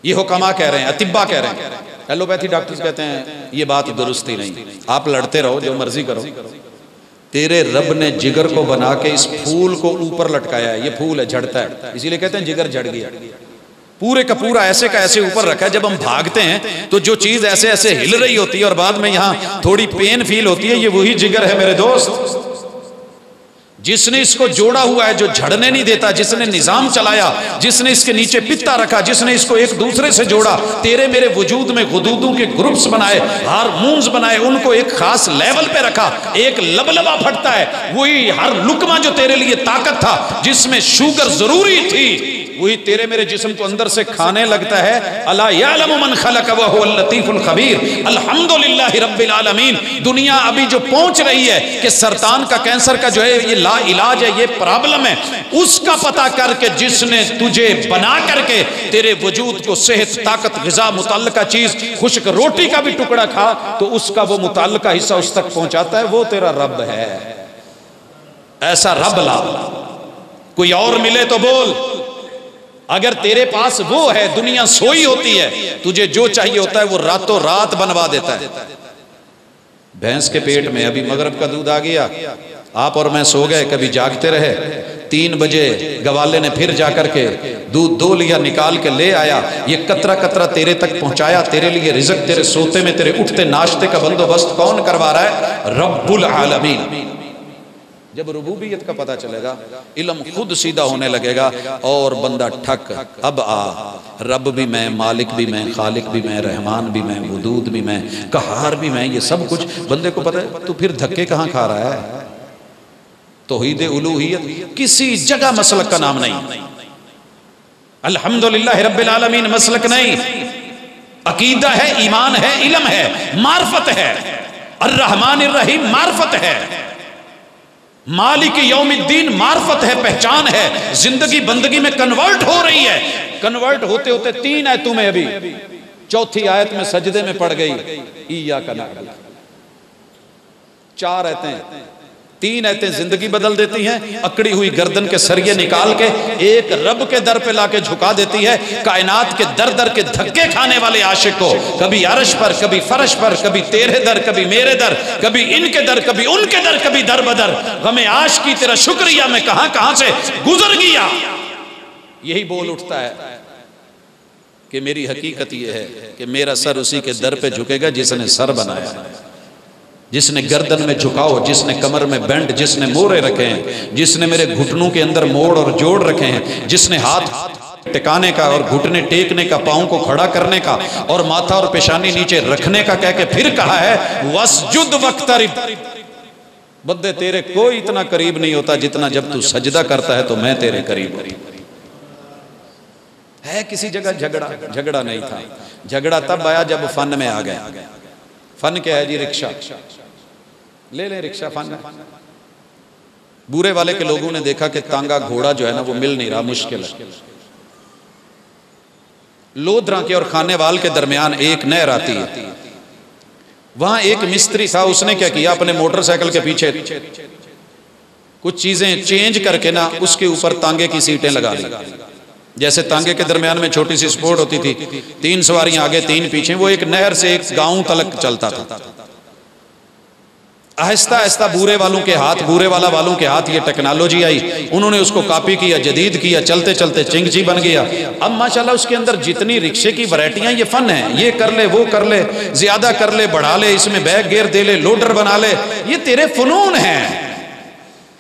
یہ حکما کہہ رہے ہیں، اطباء کہہ رہے ہیں، ایلوپیتھی ڈاکٹرز کہتے ہیں یہ بات درست ہی نہیں۔ آپ لڑتے رہو، جو مرضی کرو، تیرے رب نے جگر کو بنا کے اس پھول کو اوپر لٹکایا ہے، یہ پھول ہے، جھڑتا ہے، اسی لیے کہتے ہیں جگر جھڑ گیا، پورے کا پورا ایسے کا ایسے اوپر رکھا ہے۔ جب ہم بھاگتے ہیں تو جو چیز ایسے ایسے ہل رہی ہوتی ہے اور بعد میں یہاں تھوڑی پین فیل ہوتی ہے، یہ وہی جگر ہے میرے دوست، جس نے اس کو جوڑا ہوا ہے، جو جھڑنے نہیں دیتا، جس نے نظام چلایا، جس نے اس کے نیچے پتا رکھا، جس نے اس کو ایک دوسرے سے جوڑا، تیرے میرے وجود میں غدودوں کے گروپس بنائے، ہارمونز بنائے، ان کو ایک خاص لیول پہ رکھا، ایک لبلبا پھٹتا ہے، وہی ہر لقمہ جو تیرے لیے طاقت تھا، جس میں شوگر ضروری تھی، وہی تیرے میرے جسم کو اندر سے کھانے لگتا ہے۔ الا یعلم من خلق وهو اللطیف الخبیر۔ الحمدللہ رب العالمین۔ دنیا ابھی جو پہنچ رہی ہے کہ سرطان کا، کینسر کا جو ہے یہ لا علاج ہے، یہ پرابلم ہے، اس کا پتہ کر کے جس نے تجھے بنا کر کے تیرے وجود کو صحت، طاقت، غذا متعلقہ چیز، خشک روٹی کا بھی ٹکڑا کھا تو اس کا وہ متعلقہ حصہ اس تک پہنچاتا ہے، وہ تیرا رب ہے۔ ایسا رب لا، کوئی اور ملے تو بول۔ اگر تیرے پاس وہ ہے، دنیا سوئی ہوتی ہے، تجھے جو چاہیے ہوتا ہے وہ راتوں رات بنوا دیتا ہے۔ بھینس کے پیٹ میں ابھی مغرب کا دودھ آ گیا، آپ اور میں سو گئے، کبھی جاگتے رہے، 3 بجے گوالے نے پھر جا کر کے دودھ دو لیا، نکال کے لے آیا، یہ قطرہ قطرہ تیرے تک پہنچایا، تیرے لیے رزق تیرے سوتے میں، تیرے اٹھتے ناشتے کا بندوبست کون کروا رہا ہے؟ رب العالمین۔ جب ربوبیت کا پتہ چلے گا، علم خود سیدھا ہونے لگے گا، اور بندہ ٹھک، اب آ، رب بھی میں، مالک بھی میں، خالق بھی میں، رحمان بھی میں، ودود بھی میں، قہار بھی میں، یہ سب کچھ بندے کو پتہ ہے، تو پھر دھکے کہاں کھا رہا ہے؟ توحید الوہیت کسی جگہ مسلک کا نام نہیں، الحمدللہ رب العالمین مسلک نہیں، عقیدہ ہے، ایمان ہے، علم ہے، معرفت ہے، الرحمن الرحیم معرفت ہے، مالک یوم الدین معرفت ہے، پہچان ہے، زندگی بندگی میں کنورٹ ہو رہی ہے، کنورٹ ہوتے ہوتے 3 آیتوں میں ابھی 4تھی آیت میں سجدے میں پڑ گئی، ایاک نعبد، 4 آیتیں، 3 آیتیں زندگی بدل دیتی ہیں، اکڑی ہوئی گردن کے سریے نکال کے ایک رب کے در پہ لا کے جھکا دیتی ہے، کائنات کے در در کے دھکے کھانے والے عاشق کو، کبھی عرش پر، کبھی فرش پر، کبھی تیرے در، کبھی میرے در، کبھی ان کے در، کبھی ان کے در، کبھی در بدر، غم عاشقی تیرا شکریہ میں کہاں کہاں سے گزر گیا، یہی بول اٹھتا ہے کہ میری حقیقت یہ ہے کہ میرا سر اسی کے در پہ جھکے گا جس نے سر بنایا، جس نے گردن میں جھکاؤ، جس نے کمر میں بینڈ، جس نے مورے رکھے ہیں، جس نے میرے گھٹنوں کے اندر موڑ اور جوڑ رکھے ہیں، جس نے ہاتھ ٹکانے کا اور گھٹنے ٹیکنے کا، پاؤں کو کھڑا کرنے کا اور ماتھا اور پیشانی نیچے رکھنے کا کہہ کے پھر کہا ہے وَاسْجُدْ وَاقْتَرِب، بندے تیرے کوئی اتنا قریب نہیں ہوتا جتنا جب تو سجدہ کرتا ہے تو میں تیرے قریب ہوں۔ ہے کسی جگہ جھگڑا نہیں تھا، جھگڑا تب آیا جب فن میں آ گیا۔ فن کیا ہے جی؟ رکشہ لے لیں، رکشہ فن ہے۔ بورے والے کے لوگوں نے دیکھا کہ تانگا گھوڑا جو ہے نا وہ مل نہیں رہا، مشکل ہے۔ لودھراں کے اور کھانے وال کے درمیان ایک نہر آتی ہے، وہاں ایک مستری تھا، اس نے کیا کیا، اپنے موٹر سائیکل کے پیچھے کچھ چیزیں چینج کر کے نا اس کے اوپر تانگے کی سیٹیں لگا لی۔ جیسے تانگے کے درمیان میں چھوٹی سی سپورٹ ہوتی تھی، 3 سواریاں آگے 3 پیچھے، وہ ایک نہر سے ایک گاؤں تلک چلتا تھا۔ آہستہ آہستہ بورے والوں کے ہاتھ، بورے والا والوں کے ہاتھ یہ ٹیکنالوجی آئی، انہوں نے اس کو کاپی کیا، جدید کیا، چلتے چلتے چنگچی بن گیا۔ اب ماشاءاللہ اس کے اندر جتنی رکشے کی ورائٹیاں، یہ فن ہے، یہ کر لے، وہ کر لے، زیادہ کر لے، بڑھا لے، اس میں بیک گیئر دے لے، لوڈر بنا لے، یہ تیرے فنون ہیں۔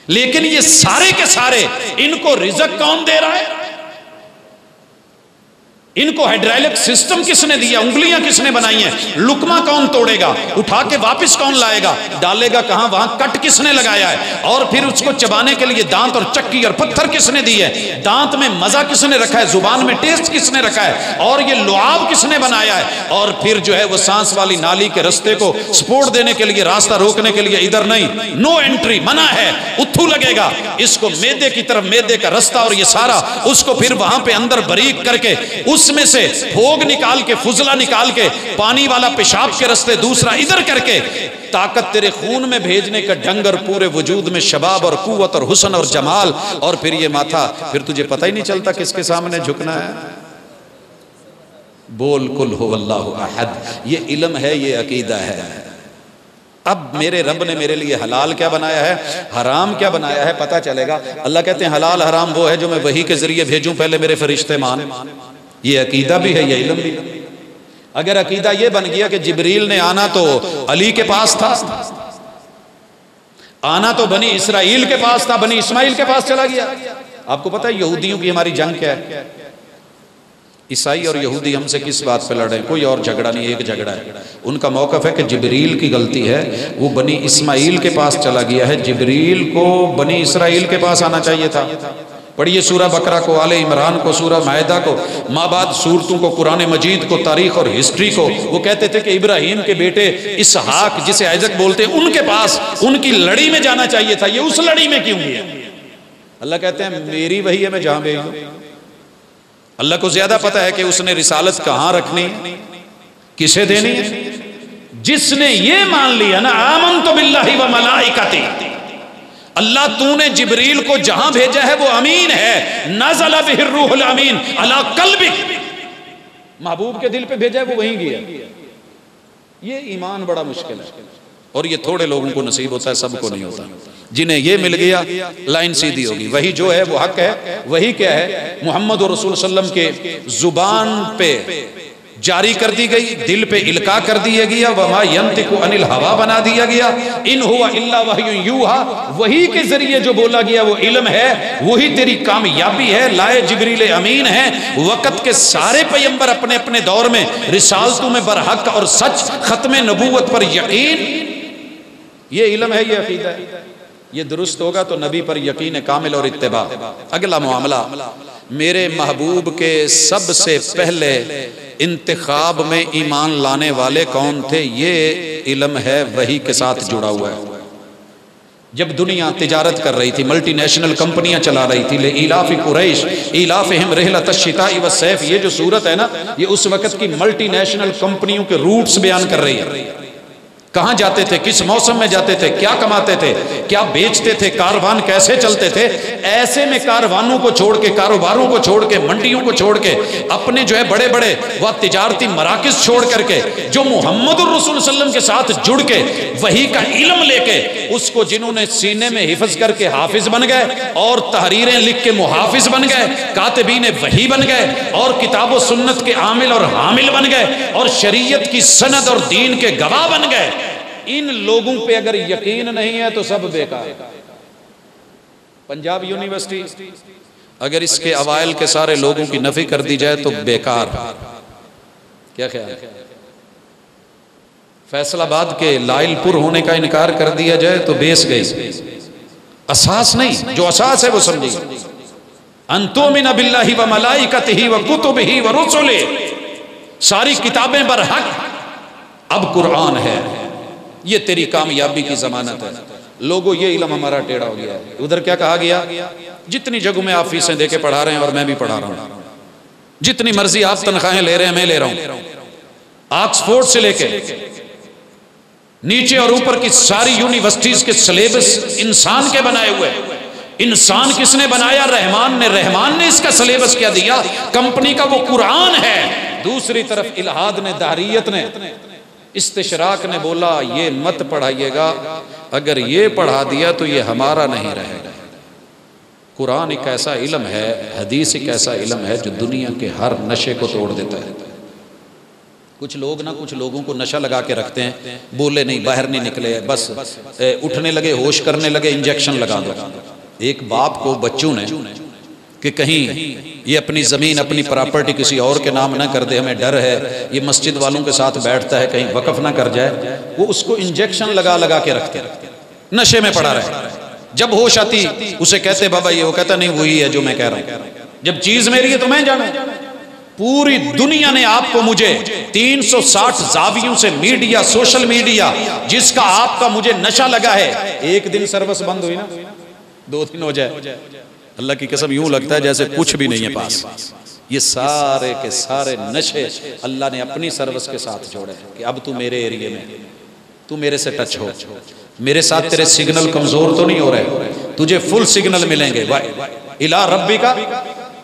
لیکن یہ سارے کے سارے، ان کو رزق کون دے رہا ہے؟ ان کو ہائیڈرالک سسٹم کس نے دیا؟ انگلیاں کس نے بنائی ہیں؟ لقمہ کون توڑے گا؟ اٹھا کے واپس کون لائے گا؟ ڈالے گا کہاں؟ وہاں کٹ کس نے لگایا ہے؟ اور پھر اس کو چبانے کے لیے دانت اور چکی اور پتھر کس نے دی ہے؟ دانت میں مزہ کس نے رکھا ہے؟ زبان میں ٹیسٹ کس نے رکھا ہے؟ اور یہ لعاب کس نے بنایا ہے؟ اور پھر جو ہے وہ سانس والی نالی کے رستے کو سپورٹ دینے کے لیے، راستہ روکنے کے لیے ادھر نہیں، نو انٹری، منع ہے، اتھو لگے گا، اس کو میدے کی طرف، میدے کا رستہ اور یہ سارا، اس کو پھر وہاں پہ اندر باریک کر کے اس میں سے بھوگ نکال کے، فضلہ نکال کے، پانی والا پیشاب کے رستے دوسرا ادھر کر کے، طاقت تیرے خون میں بھیجنے کا ڈھنگ، اور پورے وجود میں شباب اور قوت اور حسن اور جمال، اور پھر یہ ماتھا، پھر تجھے پتہ ہی نہیں چلتا کس کے سامنے جھکنا ہے۔ بول قل هو اللہ احد، یہ علم ہے، یہ عقیدہ ہے۔ اب میرے رب نے میرے لیے حلال کیا بنایا ہے، حرام کیا بنایا ہے، پتہ چلے گا۔ اللہ کہتے ہیں حلال حرام وہ ہے جو میں وحی کے ذریعے بھیجوں، پہلے میرے فرشتے مان۔ یہ عقیدہ بھی ہے، یہ علم بھی۔ اگر عقیدہ یہ بن گیا کہ جبریل نے آنا تو علی کے پاس تھا، آنا تو بنی اسرائیل کے پاس تھا، بنی اسماعیل کے پاس چلا گیا۔ آپ کو پتہ ہے یہودیوں کی ہماری جنگ کیا ہے؟ عیسائی اور یہودی ہم سے کس بات پہ لڑ رہے ہیں؟ کوئی اور جھگڑا نہیں، ایک جھگڑا ہے۔ ان کا موقف ہے کہ جبریل کی غلطی ہے، وہ بنی اسماعیل کے پاس چلا گیا ہے، جبریل کو بنی اسرائیل کے پاس آنا چاہیے تھا۔ پڑھیے سورہ بقرہ کو، آل عمران کو، سورہ مائدہ کو، ماں بعد صورتوں کو، قرآن مجید کو، تاریخ اور ہسٹری کو۔ وہ کہتے تھے کہ ابراہیم کے بیٹے اسحاق، جسے آئزک بولتے ہیں، ان کے پاس، ان کی لڑی میں جانا چاہیے تھا، یہ اس لڑی میں کیوں گیا؟ اللہ کہتے ہیں میری وحی ہے، میں جہاں بھیجوں۔ اللہ کو زیادہ پتا ہے کہ اس نے رسالت کہاں رکھنی، کسے دینی ہے۔ جس نے یہ مان لیا نا، آمنت باللہ و ملائکتی، اللہ تو نے جبریل کو جہاں بھیجا ہے وہ امین ہے، نزل بہ الروح الامین علی قلبک، محبوب کے دل پہ بھیجا ہے وہ وہیں گیا۔ یہ ایمان بڑا مشکل ہے، اور یہ تھوڑے لوگوں کو نصیب ہوتا ہے، سب کو نہیں ہوتا۔ جنہیں یہ مل گیا لائن سیدھی ہوگی۔ وہی جو ہے وہ حق ہے، وہی کیا ہے، محمد رسول صلی اللہ علیہ وسلم کے زبان پہ جاری کر دی گئی، دل پہ القاء کر دیا گیا، وما ینطق عن الہوا بنا دیا گیا، ان ہوا الا وحی یوحی، وہی کے ذریعے جو بولا گیا وہ علم ہے، وہی تیری کامیابی ہے۔ لائے جبریل امین ہے، وقت کے سارے پیغمبر اپنے اپنے دور میں رسالتوں میں برحق اور سچ، ختم نبوت پر یقین، یہ علم ہے، یہ عقیدہ ہے۔ یہ درست ہوگا تو نبی پر یقین کامل اور اتباع۔ اگلا معاملہ، میرے محبوب کے سب سے پہلے انتخاب میں ایمان لانے والے کون تھے؟ یہ علم ہے، وحی کے ساتھ جڑا ہوا ہے۔ جب دنیا تجارت کر رہی تھی، ملٹی نیشنل کمپنیاں چلا رہی تھی، لإیلاف قریش ایلافہم رحلۃ الشتاء والصیف، یہ جو صورت ہے نا، یہ اس وقت کی ملٹی نیشنل کمپنیوں کے روٹس بیان کر رہی ہے۔ کہاں جاتے تھے، کس موسم میں جاتے تھے، کیا کماتے تھے، کیا بیچتے تھے، کاروان کیسے چلتے تھے۔ ایسے میں کاروانوں کو چھوڑ کے، کاروباروں کو چھوڑ کے، منڈیوں کو چھوڑ کے، اپنے جو ہے بڑے بڑے وہ تجارتی مراکز چھوڑ کر کے، جو محمد الرسول صلی اللہ علیہ وسلم کے ساتھ جڑ کے وحی کا علم لے کے، اس کو جنہوں نے سینے میں حفظ کر کے حافظ بن گئے، اور تحریریں لکھ کے محافظ بن گئے، کاتبین وحی بن گئے، اور کتاب و سنت کے عامل اور حامل بن گئے، اور شریعت کی سند اور دین کے گواہ بن گئے۔ ان لوگوں پہ اگر یقین نہیں ہے تو سب بیکار۔ پنجاب یونیورسٹی اگر اس کے اوائل کے سارے لوگوں کی نفی کر دی جائے تو بیکار۔ کیا خیال ہے؟ فیصل آباد کے لائل پور ہونے کا انکار کر دیا جائے تو بیس گئی، اساس نہیں، جو اساس ہے وہ سمجھیے۔ ان تؤمن باللہ وملائکتہ وکتبہ ورسلہ، ساری کتابیں برحق، اب قرآن ہے، یہ تیری کامیابی کی ضمانت ہے۔ لوگوں یہ علم ہمارا ٹیڑھا ہو گیا ہے۔ ادھر کیا کہا گیا؟ جتنی جگہوں میں آپ فیسیں دے کے پڑھا رہے ہیں اور میں بھی پڑھا رہا ہوں، جتنی مرضی آپ تنخواہیں لے رہے ہیں میں لے رہا ہوں، آکسفورڈ سے لے کے نیچے اور اوپر کی ساری یونیورسٹیز کے سلیبس انسان کے بنائے ہوئے۔ انسان کس نے بنایا؟ رحمان نے۔ رحمان نے اس کا سلیبس کیا دیا؟ کمپنی کا وہ قرآن ہے۔ دوسری طرف الہاد نے، دہریت نے، استشراق نے بولا یہ مت پڑھائیے گا، اگر یہ پڑھا دیا تو یہ ہمارا نہیں رہے گا۔ قرآن ایک ایسا علم ہے، حدیث ایک ایسا علم ہے جو دنیا کے ہر نشے کو توڑ دیتا ہے۔ کچھ لوگ نا کچھ لوگوں کو نشہ لگا کے رکھتے ہیں، بولے نہیں، باہر نہیں نکلے، بس اٹھنے لگے، ہوش کرنے لگے، انجیکشن لگا دو۔ ایک باپ کو بچوں نے کہ کہیں یہ اپنی زمین، اپنی پراپرٹی کسی اور کے نام نہ کر دے، ہمیں ڈر ہے، یہ مسجد والوں کے ساتھ بیٹھتا ہے کہیں وقف نہ کر جائے، وہ اس کو انجیکشن لگا لگا کے رکھتے، نشے میں پڑا رہے۔ جب ہوش آتی اسے کہتے بابا یہ، وہ کہتا نہیں وہی ہے جو میں کہہ رہا ہوں، جب چیز میری ہے تو میں جانوں۔ پوری دنیا نے آپ کو، مجھے 360 زاویوں سے میڈیا، سوشل میڈیا جس کا آپ کا مجھے نشہ لگا ہے، ایک دن سروس بند ہوئی نا، 2 دن ہو جائے، اللہ کی قسم یوں لگتا ہے جیسے کچھ بھی نہیں ہے پاس۔ یہ سارے کے سارے نشے اللہ نے اپنی سروس کے ساتھ جوڑے کہ اب تو میرے ایریے میں، تو میرے سے ٹچ ہو، میرے ساتھ تیرے سگنل کمزور تو نہیں ہو رہے، تجھے فل سگنل ملیں گے۔ اِلیٰ رَبِّکَ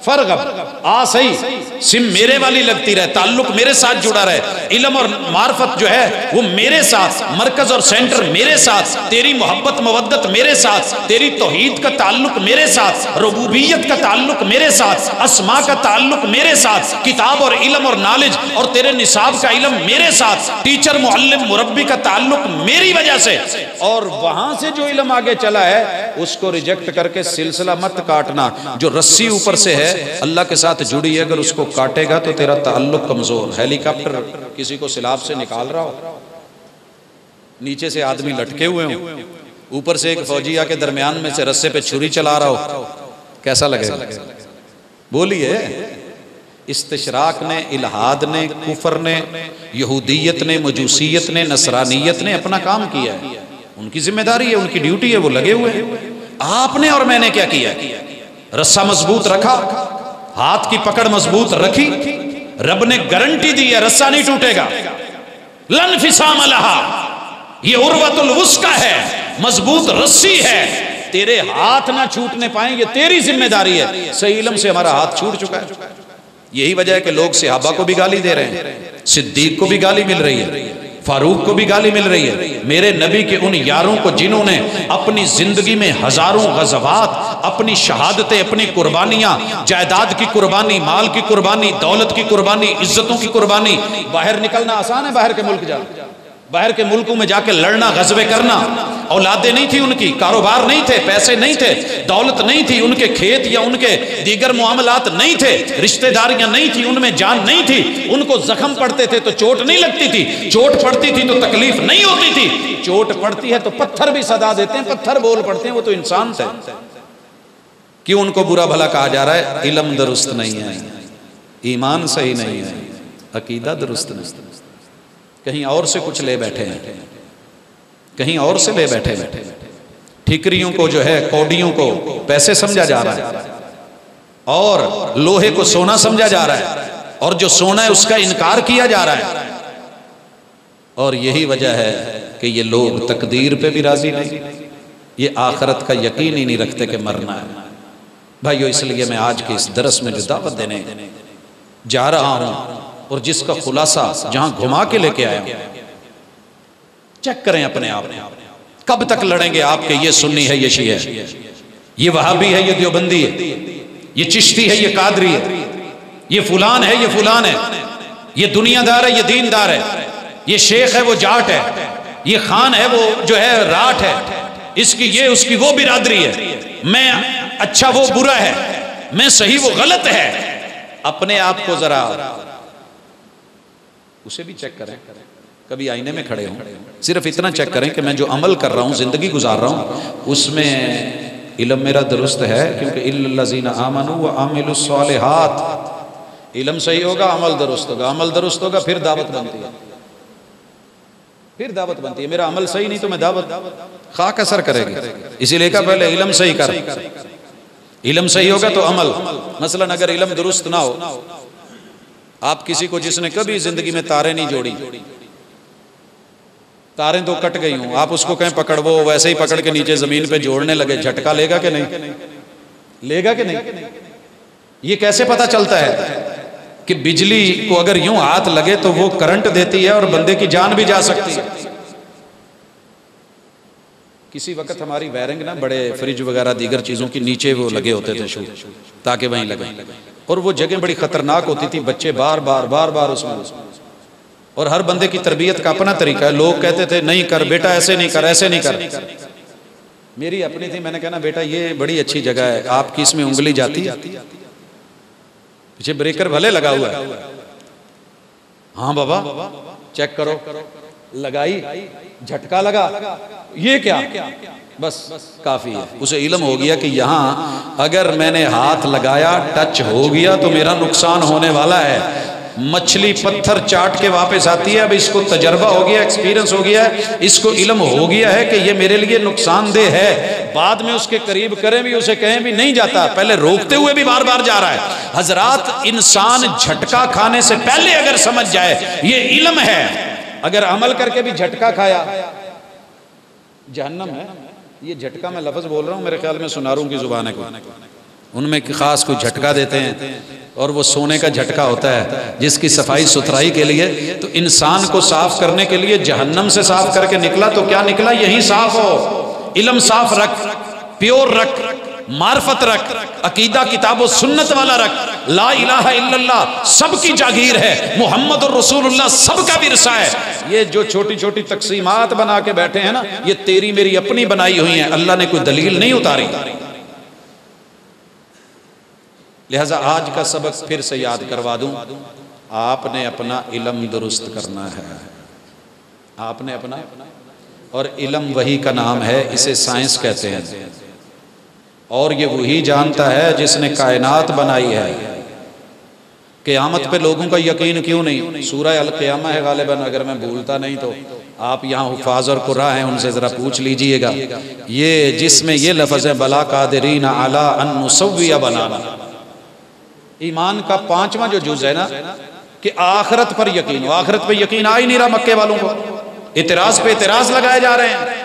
فَارْغَب، آ صحیح، سم میرے والی لگتی رہے، تعلق میرے ساتھ جڑا رہے، علم اور معرفت جو ہے وہ میرے ساتھ، مرکز اور سینٹر میرے ساتھ، تیری محبت مودت میرے ساتھ، تیری توحید کا تعلق میرے ساتھ، ربوبیت کا تعلق میرے ساتھ، اسماء کا تعلق میرے ساتھ، کتاب اور علم اور نالج اور تیرے نصاب کا علم میرے ساتھ، ٹیچر معلم مربی کا تعلق میری وجہ سے۔ اور وہاں سے جو علم آگے چلا ہے اس کو ریجیکٹ کر کے سلسلہ مت کاٹنا، جو رسی اوپر سے ہے اللہ کے ساتھ جڑی ہے، اگر اس کو کاٹے گا تو تیرا تعلق کمزور۔ ہیلی کاپٹر کسی کو سیلاب سے نکال رہا ہو، نیچے سے آدمی لٹکے ہوئے ہوں، اوپر سے ایک فوجی آ کے درمیان میں سے رسے پہ چھری چلا رہا ہو، کیسا لگے گا؟ بولیے۔ استشراق نے، الہاد نے، کفر نے، یہودیت نے، مجوسیت نے، نصرانیت نے اپنا کام کیا ہے، ان کی ذمہ داری ہے، ان کی ڈیوٹی ہے، وہ لگے ہوئے ہیں۔ آپ نے اور میں نے کیا کیا؟ رسہ مضبوط رکھا، ہاتھ کی پکڑ مضبوط رکھی، رب نے گارنٹی دی ہے رسہ نہیں ٹوٹے گا، لن انفصام لہا، یہ عروۃ الوثقی ہے، مضبوط رسی ہے، تیرے ہاتھ نہ چھوٹنے پائیں، یہ تیری ذمہ داری ہے۔ صحیح علم سے ہمارا ہاتھ چھوٹ چکا ہے۔ یہی وجہ ہے کہ لوگ صحابہ کو بھی گالی دے رہے ہیں، صدیق کو بھی گالی مل رہی ہے، فاروق کو بھی گالی مل رہی ہے، میرے نبی کے ان یاروں کو جنہوں نے اپنی زندگی میں ہزاروں غزوات، اپنی شہادتیں، اپنی قربانیاں، جائیداد کی قربانی، مال کی قربانی، دولت کی قربانی، عزتوں کی قربانی۔ باہر نکلنا آسان ہے، باہر کے ملک جانا، باہر کے ملکوں میں جا کے لڑنا، غزوے کرنا، اولادیں نہیں تھی ان کی، کاروبار نہیں تھے، پیسے نہیں تھے، دولت نہیں تھی، ان کے کھیت یا ان کے دیگر معاملات نہیں تھے، رشتہ داریاں نہیں تھی، ان میں جان نہیں تھی، ان کو زخم پڑتے تھے تو چوٹ نہیں لگتی تھی، چوٹ پڑتی تھی تو تکلیف نہیں ہوتی تھی، چوٹ پڑتی ہے تو پتھر بھی صدا دیتے ہیں، پتھر بول پڑتے ہیں، وہ تو انسان تھے۔ کیوں ان کو برا بھلا کہا جا رہا ہے؟ علم درست نہیں ہے، ایمان صحیح نہیں ہے، عقیدہ درست نہیں ہے، کہیں اور سے کچھ لے بیٹھے ہیں، کہیں اور سے لے بیٹھے ہیں، ٹھیکریوں کو جو ہے، کوڈیوں کو پیسے سمجھا جا رہا ہے، اور لوہے کو سونا سمجھا جا رہا ہے، اور جو سونا ہے اس کا انکار کیا جا رہا ہے۔ اور یہی وجہ ہے کہ یہ لوگ تقدیر پہ بھی راضی نہیں، یہ آخرت کا یقین ہی نہیں رکھتے کہ مرنا ہے۔ بھائیو، اس لیے میں آج کے اس درس میں جو دعوت دینے جا رہا ہوں اور جس کا خلاصہ جہاں گھما کے لے کے آیا ہوں، چیک کریں اپنے آپ، کب تک لڑیں گے آپ کہ یہ سنی ہے، یہ شیعہ ہے، یہ وہابی ہے، یہ دیوبندی ہے، یہ چشتی ہے، یہ قادری ہے، یہ فلان ہے، یہ فلان ہے، یہ دنیا دار ہے، یہ دین دار ہے، یہ شیخ ہے، وہ جاٹ ہے، یہ خان ہے، وہ جو ہے راٹ ہے، اس کی یہ، اس کی وہ برادری ہے، میں اچھا وہ برا ہے، میں صحیح وہ غلط ہے۔ اپنے آپ کو ذرا اسے بھی چیک کریں، کبھی آئینے میں کھڑے ہوں، صرف اتنا چیک کریں کہ میں جو عمل کر رہا ہوں، زندگی گزار رہا ہوں، اس میں علم میرا درست ہے، کیونکہ الا الذین آمنوا وعملوا الصالحات، علم صحیح ہوگا، عمل درست ہوگا، عمل درست ہوگا، پھر دعوت بنتی ہے، پھر دعوت بنتی ہے۔ میرا عمل صحیح نہیں تو میں دعوت خاک اثر کرے گی، اسی لیے کہا پہلے علم صحیح کر، علم صحیح ہوگا تو عمل۔ مثلا اگر علم درست نہ ہو، آپ کسی کو جس نے کبھی زندگی میں تاریں نہیں جوڑی، تاریں تو کٹ گئی ہوں، آپ اس کو کہیں پکڑ، وہ ویسے ہی پکڑ کے نیچے زمین پہ جوڑنے لگے، جھٹکا لے گا کہ نہیں؟ لے گا کہ نہیں؟ یہ کیسے پتا چلتا ہے کہ بجلی کو اگر یوں ہاتھ لگے تو وہ کرنٹ دیتی ہے اور بندے کی جان بھی جا سکتی ہے۔ کسی وقت ہماری وائرنگ نا بڑے فریج وغیرہ دیگر چیزوں کی نیچے وہ لگے ہوتے تھے شو، تاکہ وہیں لگیں، اور وہ جگہ بڑی خطرناک ہوتی تھی، بچے بار بار اس میں، اور ہر بندے کی تربیت کا اپنا طریقہ ہے۔ لوگ کہتے تھے نہیں کر بیٹا، ایسے نہیں کر، ایسے نہیں کر۔ میری اپنی تھی، میں نے کہا بیٹا یہ بڑی اچھی جگہ ہے، آپ کی اس میں انگلی جاتی ہے، پیچھے بریکر بھلے لگا ہوا ہے، ہاں بابا چیک کرو، لگائی، جھٹکا لگا، یہ کیا؟ بس کافی ہے۔ اسے علم ہو گیا کہ یہاں اگر میں نے ہاتھ لگایا، ٹچ ہو گیا تو میرا نقصان ہونے والا ہے۔ مچھلی پتھر چاٹ کے واپس آتی ہے، اب اس کو تجربہ ہو گیا، ایکسپیرنس ہو گیا ہے، اس کو علم ہو گیا ہے کہ یہ میرے لیے نقصان دہ ہے، بعد میں اس کے قریب کریں بھی، اسے کہیں بھی نہیں جاتا، پہلے روکتے ہوئے بھی بار بار جا رہا ہے۔ حضرات انسان جھٹکا کھانے سے پہلے اگر سمجھ جائے یہ علم ہے، اگر عمل کر کے بھی جھٹکا کھایا جہنم ہے۔ یہ جھٹکا میں لفظ بول رہا ہوں، میرے خیال میں سناروں کی زبان ہے، ان میں خاص کوئی جھٹکا دیتے ہیں، اور وہ سونے کا جھٹکا ہوتا ہے جس کی صفائی ستھرائی کے لیے، تو انسان کو صاف کرنے کے لیے جہنم سے صاف کر کے نکلا تو کیا نکلا؟ یہی صاف ہو، علم صاف رکھ، پیور رکھ، معرفت رکھ، عقیدہ کتاب و سنت والا رکھ، لا الہ الا اللہ سب کی جاگیر ہے، محمد الرسول اللہ سب کا ورثہ ہے۔ یہ جو چھوٹی چھوٹی تقسیمات بنا کے بیٹھے ہیں نا، یہ تیری میری اپنی بنائی ہوئی ہیں، اللہ نے کوئی دلیل نہیں اتاری۔ لہذا آج کا سبق پھر سے یاد کروا دوں، آپ نے اپنا علم درست کرنا ہے، آپ نے اپنا، اور علم وہی کا نام ہے، اسے سائنس کہتے ہیں، اور یہ وہی جانتا ہے جس نے کائنات بنائی ہے۔ قیامت پہ لوگوں کا یقین کیوں نہیں؟ سورہ القیامہ ہے غالباً، اگر میں بھولتا نہیں تو آپ یہاں حفاظ اور قراء ہیں، ان سے ذرا پوچھ لیجئے گا، یہ جس میں یہ لفظ ہے بلا قادرین علی ان نسوی بنانا، ایمان کا 5واں جو جز ہے نا، کہ آخرت پر یقین ہو۔ آخرت پہ یقین آ ہی نہیں رہا مکے والوں کو، اعتراض پہ اعتراض لگائے جا رہے ہیں،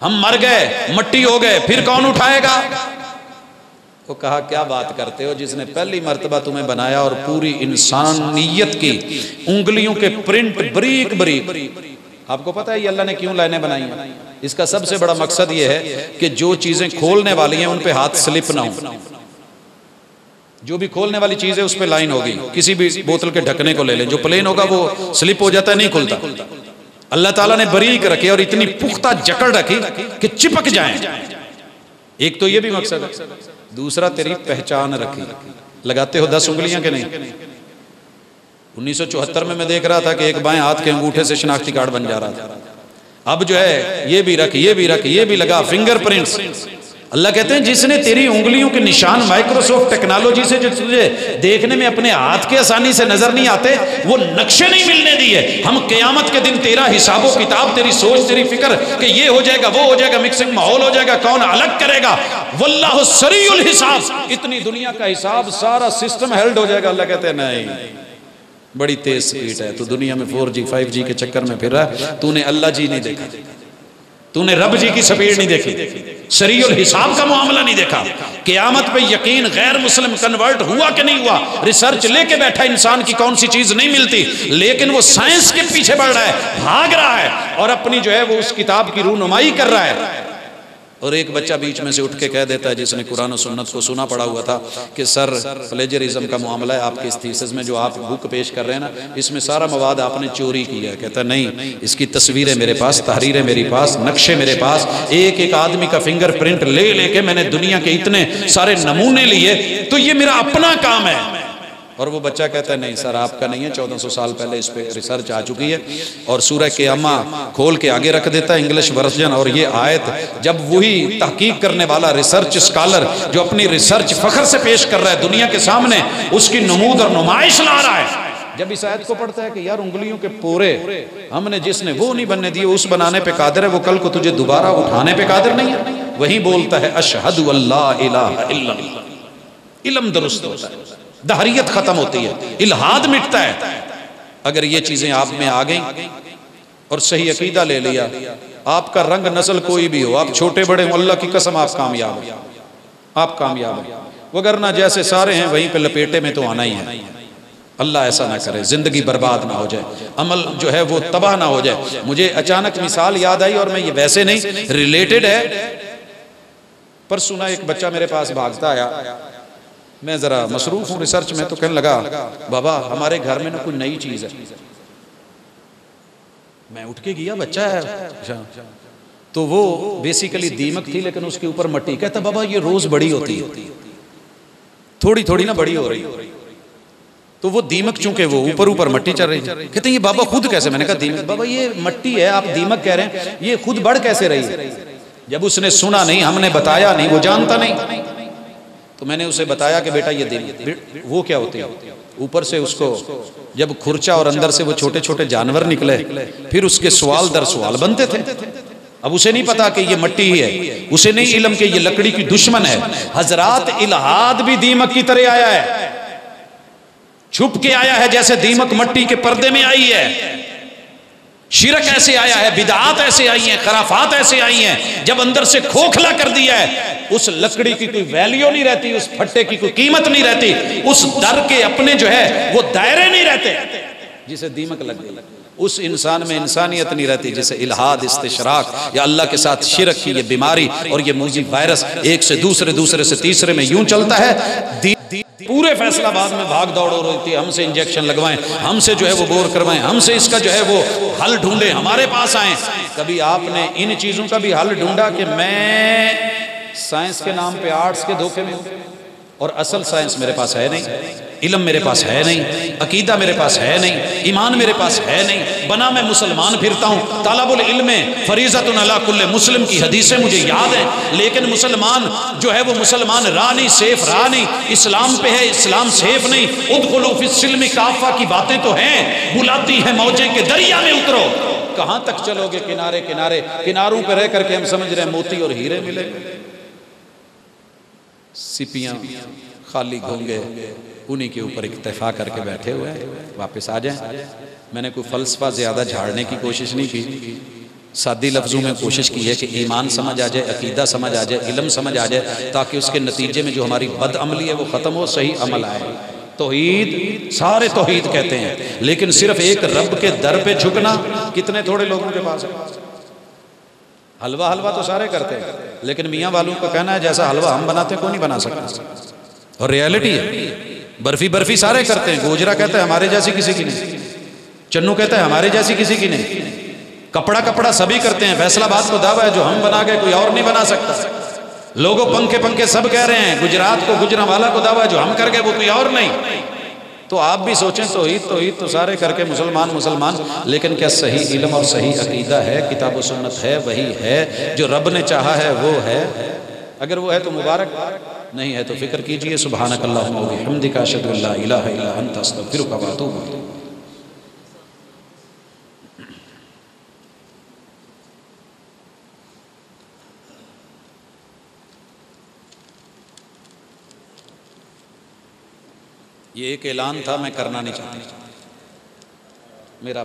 ہم مر گئے، مٹی ہو گئے، پھر کون اٹھائے گا؟ وہ کہا کیا بات کرتے ہو، جس نے پہلی مرتبہ تمہیں بنایا اور پوری انسانیت کی انگلیوں کے پرنٹ بریک بریک، آپ کو پتہ ہے یہ اللہ نے کیوں لائنیں بنائی ہیں؟ اس کا سب سے بڑا مقصد یہ ہے کہ جو چیزیں کھولنے والی ہیں ان پہ ہاتھ سلپ نہ ہوں، جو بھی کھولنے والی چیز ہے اس پہ لائن ہوگی۔ کسی بھی بوتل کے ڈھکنے کو لے لیں، جو پلین ہوگا وہ سلپ ہو جاتا ہے، نہیں کھلتا۔ اللہ تعالیٰ نے باریک رکھے اور اتنی پختہ جکڑ رکھی کہ چپک جائیں، ایک تو یہ بھی مقصد ہے، دوسرا تیری پہچان رکھی۔ لگاتے ہو 10 انگلیاں کہ نہیں؟ 1974 میں دیکھ رہا تھا کہ ایک بائیں ہاتھ کے انگوٹھے سے شناختی کارڈ بن جا رہا تھا، اب جو ہے یہ بھی رکھ، یہ بھی رکھ، یہ بھی لگا، فنگر پرنٹس۔ اللہ کہتے ہیں جس نے تیری انگلیوں کے نشان مائکروسافٹ ٹیکنالوجی سے جو تجھے دیکھنے میں اپنے ہاتھ کے آسانی سے نظر نہیں آتے، وہ نقشے نہیں ملنے دیے، ہم قیامت کے دن تیرا حساب و کتاب، تیری سوچ، تیری فکر کہ یہ ہو جائے گا، وہ ہو جائے گا، مکسنگ ماحول ہو جائے گا، کون الگ کرے گا، واللہ سریع الحساب، اتنی دنیا کا حساب سارا سسٹم ہیلڈ ہو جائے گا۔ اللہ کہتے ہیں نہیں، بڑی تیز سپیڈ ہے، تو دنیا میں 4G 5G کے چکر میں پھر رہا ہے، تو نے اللہ جی نہیں دیکھا، تو نے رب جی کی سپیڈ نہیں دیکھی، سریع الحساب کا معاملہ نہیں دیکھا۔ قیامت پہ یقین غیر مسلم کنورٹ ہوا کہ نہیں ہوا، ریسرچ لے کے بیٹھا انسان کی کون سی چیز نہیں ملتی، لیکن وہ سائنس کے پیچھے بڑھ رہا ہے، بھاگ رہا ہے، اور اپنی جو ہے وہ اس کتاب کی رونمائی کر رہا ہے۔ اور ایک بچہ بیچ میں سے اٹھ کے کہہ دیتا ہے، جس نے قرآن و سنت کو سنا پڑا ہوا تھا، کہ سر پلیجرزم کا معاملہ ہے آپ کے اس تھیسس میں، جو آپ بک پیش کر رہے ہیں نا، اس میں سارا مواد آپ نے چوری کیا ہے۔ کہتا نہیں، اس کی تصویریں میرے پاس، تحریریں میرے پاس، نقشے میرے پاس، ایک ایک آدمی کا فنگر پرنٹ لے لے کے میں نے دنیا کے اتنے سارے نمونے لیے، تو یہ میرا اپنا کام ہے۔ اور وہ بچہ کہتا ہے نہیں سر آپ کا نہیں ہے، 1400 سال پہلے اس پہ ریسرچ آ چکی ہے، اور سورہ قیامہ کھول کے آگے رکھ دیتا ہے انگلش ورژن، اور یہ آیت جب وہی تحقیق کرنے والا ریسرچ اسکالر جو اپنی ریسرچ فخر سے پیش کر رہا ہے دنیا کے سامنے، اس کی نمود اور نمائش لا رہا ہے، جب اس آیت کو پڑھتا ہے کہ یار انگلیوں کے پورے ہم نے جس نے وہ نہیں بننے دیے اس بنانے پہ قادر ہے، وہ کل کو تجھے دوبارہ اٹھانے پہ قادر نہیں ہے، وہی بولتا ہے اشہد اللہ الہ الا اللہ، علم درست ہوتا ہے، دہریت ختم ہوتی ہے، الہاد مٹتا ہے۔ اگر یہ چیزیں آپ میں آ گئیں اور صحیح عقیدہ لے لیا، آپ کا رنگ نسل کوئی بھی ہو، آپ چھوٹے بڑے ہوں، اللہ کی قسم آپ کامیاب ہیں، آپ کامیاب ہیں، وگرنہ جیسے سارے ہیں وہیں پہ لپیٹے میں تو آنا ہی ہے۔ اللہ ایسا نہ کرے، زندگی برباد نہ ہو جائے، عمل جو ہے وہ تباہ نہ ہو جائے۔ مجھے اچانک مثال یاد آئی، اور میں یہ ویسے نہیں ریلیٹڈ ہے، پر سنا ایک بچہ میرے پاس بھاگتا آیا، میں ذرا مصروف ہوں ریسرچ میں، تو کہنے لگا بابا ہمارے گھر میں نا کوئی نئی چیز ہے۔ میں اٹھ کے گیا، بچہ ہے تو وہ بیسیکلی دیمک تھی لیکن اس کے اوپر مٹی، کہتا بابا یہ روز بڑی ہوتی ہے، تھوڑی تھوڑی نا بڑی ہو رہی، تو وہ دیمک چونکہ وہ اوپر مٹی چل رہی، کہتے ہیں یہ بابا خود کیسے؟ میں نے کہا دیمک بابا یہ مٹی ہے، آپ دیمک کہہ رہے ہیں، یہ خود بڑھ کیسے رہی ہے؟ جب اس نے سنا نہیں، ہم نے بتایا نہیں، وہ جانتا نہیں، تو میں نے اسے بتایا کہ بیٹا یہ دیمک وہ کیا ہوتی ہے، اوپر سے اس کو جب کھرچا اور اندر سے وہ چھوٹے چھوٹے جانور نکلے، پھر اس کے سوال در سوال بنتے تھے۔ اب اسے نہیں پتا کہ یہ مٹی ہی ہے، اسے نہیں علم کہ یہ لکڑی کی دشمن ہے۔ حضرات الہاد بھی دیمک کی طرح آیا ہے، چھپ کے آیا ہے، جیسے دیمک مٹی کے پردے میں آئی ہے، شرک ایسے آیا ہے، بدعات ایسے آئی ہیں، خرافات ایسے آئی ہیں، جب اندر سے کھوکھلا کر دیا ہے، اس لکڑی کی کوئی ویلیو نہیں رہتی، اس پھٹے کی کوئی قیمت نہیں رہتی، اس در کے اپنے جو ہے وہ دائرے نہیں رہتے، جسے دیمک لگ گئی، اس انسان میں انسانیت نہیں رہتی، جسے الہاد، استشراق یا اللہ کے ساتھ شرک کی یہ بیماری اور یہ موذی وائرس ایک سے دوسرے، دوسرے سے تیسرے میں یوں چلتا ہے۔ پورے فیصلہ آباد میں بھاگ دوڑ ہو رہی تھی، ہم سے انجیکشن لگوائیں، ہم سے جو ہے وہ بور کروائیں، ہم سے اس کا جو ہے وہ حل ڈھونڈیں، ہمارے پاس آئیں۔ کبھی آپ نے ان چیزوں کا بھی حل ڈھونڈا کہ میں سائنس کے نام پہ آرٹس کے دھوکے میں ہوں، اور اصل سائنس میرے پاس ہے نہیں، علم میرے پاس ہے نہیں، عقیدہ میرے پاس ہے نہیں، ایمان میرے پاس ہے نہیں، بنا میں مسلمان پھرتا ہوں، طالب العلم فریضۃ علی کل مسلم کی حدیثیں مجھے یاد ہیں، لیکن مسلمان جو ہے وہ مسلمان راہ نہیں، سیف راہ نہیں، اسلام پہ ہے، اسلام سیف نہیں۔ ادخلوا فی السلم کافہ کی باتیں تو ہیں، بلاتی ہیں موجیں کے دریا میں اترو، کہاں تک چلو گے کنارے کنارے؟ کناروں پہ رہ کر کے ہم سمجھ رہے ہیں موتی اور ہیرے ملے، سپیاں خالی گھونگے انہی کے اوپر اکتفا کر کے بیٹھے ہوئے ہیں۔ واپس آ جائیں۔ میں نے کوئی فلسفہ زیادہ جھاڑنے کی کوشش نہیں کی، سادی لفظوں میں کوشش کی ہے کہ ایمان سمجھ آ جائے، عقیدہ سمجھ آ جائے، علم سمجھ آ جائے، تاکہ اس کے نتیجے میں جو ہماری بد عملی ہے وہ ختم ہو، صحیح عمل آئے۔ توحید، سارے توحید کہتے ہیں، لیکن صرف ایک رب کے در پہ جھکنا کتنے تھوڑے لوگوں کے پاس ہے۔ حلوہ تو سارے کرتے ہیں، لیکن میاں والوں کا کہنا ہے جیسا حلوہ ہم بناتے ہیں کوئی نہیں بنا سکتا، اور ریالٹی ہے۔ برفی سارے کرتے ہیں، گوجرا کہتا ہے ہمارے جیسی کسی کی نہیں، چنو کہتا ہے ہمارے جیسی کسی کی نہیں، کپڑا سبھی کرتے ہیں، فیصل آباد کو دعویٰ ہے جو ہم بنا گئے کوئی اور نہیں بنا سکتا، لوگوں پنکھے سب کہہ رہے ہیں، گجرات کو گجرانوالا کو دعویٰ ہے جو ہم کر گئے وہ کوئی اور نہیں۔ تو آپ بھی سوچیں توحید تو سارے کر کے مسلمان، لیکن کیا صحیح علم اور صحیح عقیدہ ہے؟ کتاب و سنت ہے، وہی ہے جو رب نے چاہا ہے وہ ہے، اگر وہ ہے تو مبارک، نہیں ہے تو فکر کیجئے۔ سبحانک اللہم و بحمدک، اشہد ان لا الہ الا انت، استغفرک و اتوب الیک۔ یہ ایک اعلان تھا، میں کرنا نہیں چاہتا، میرا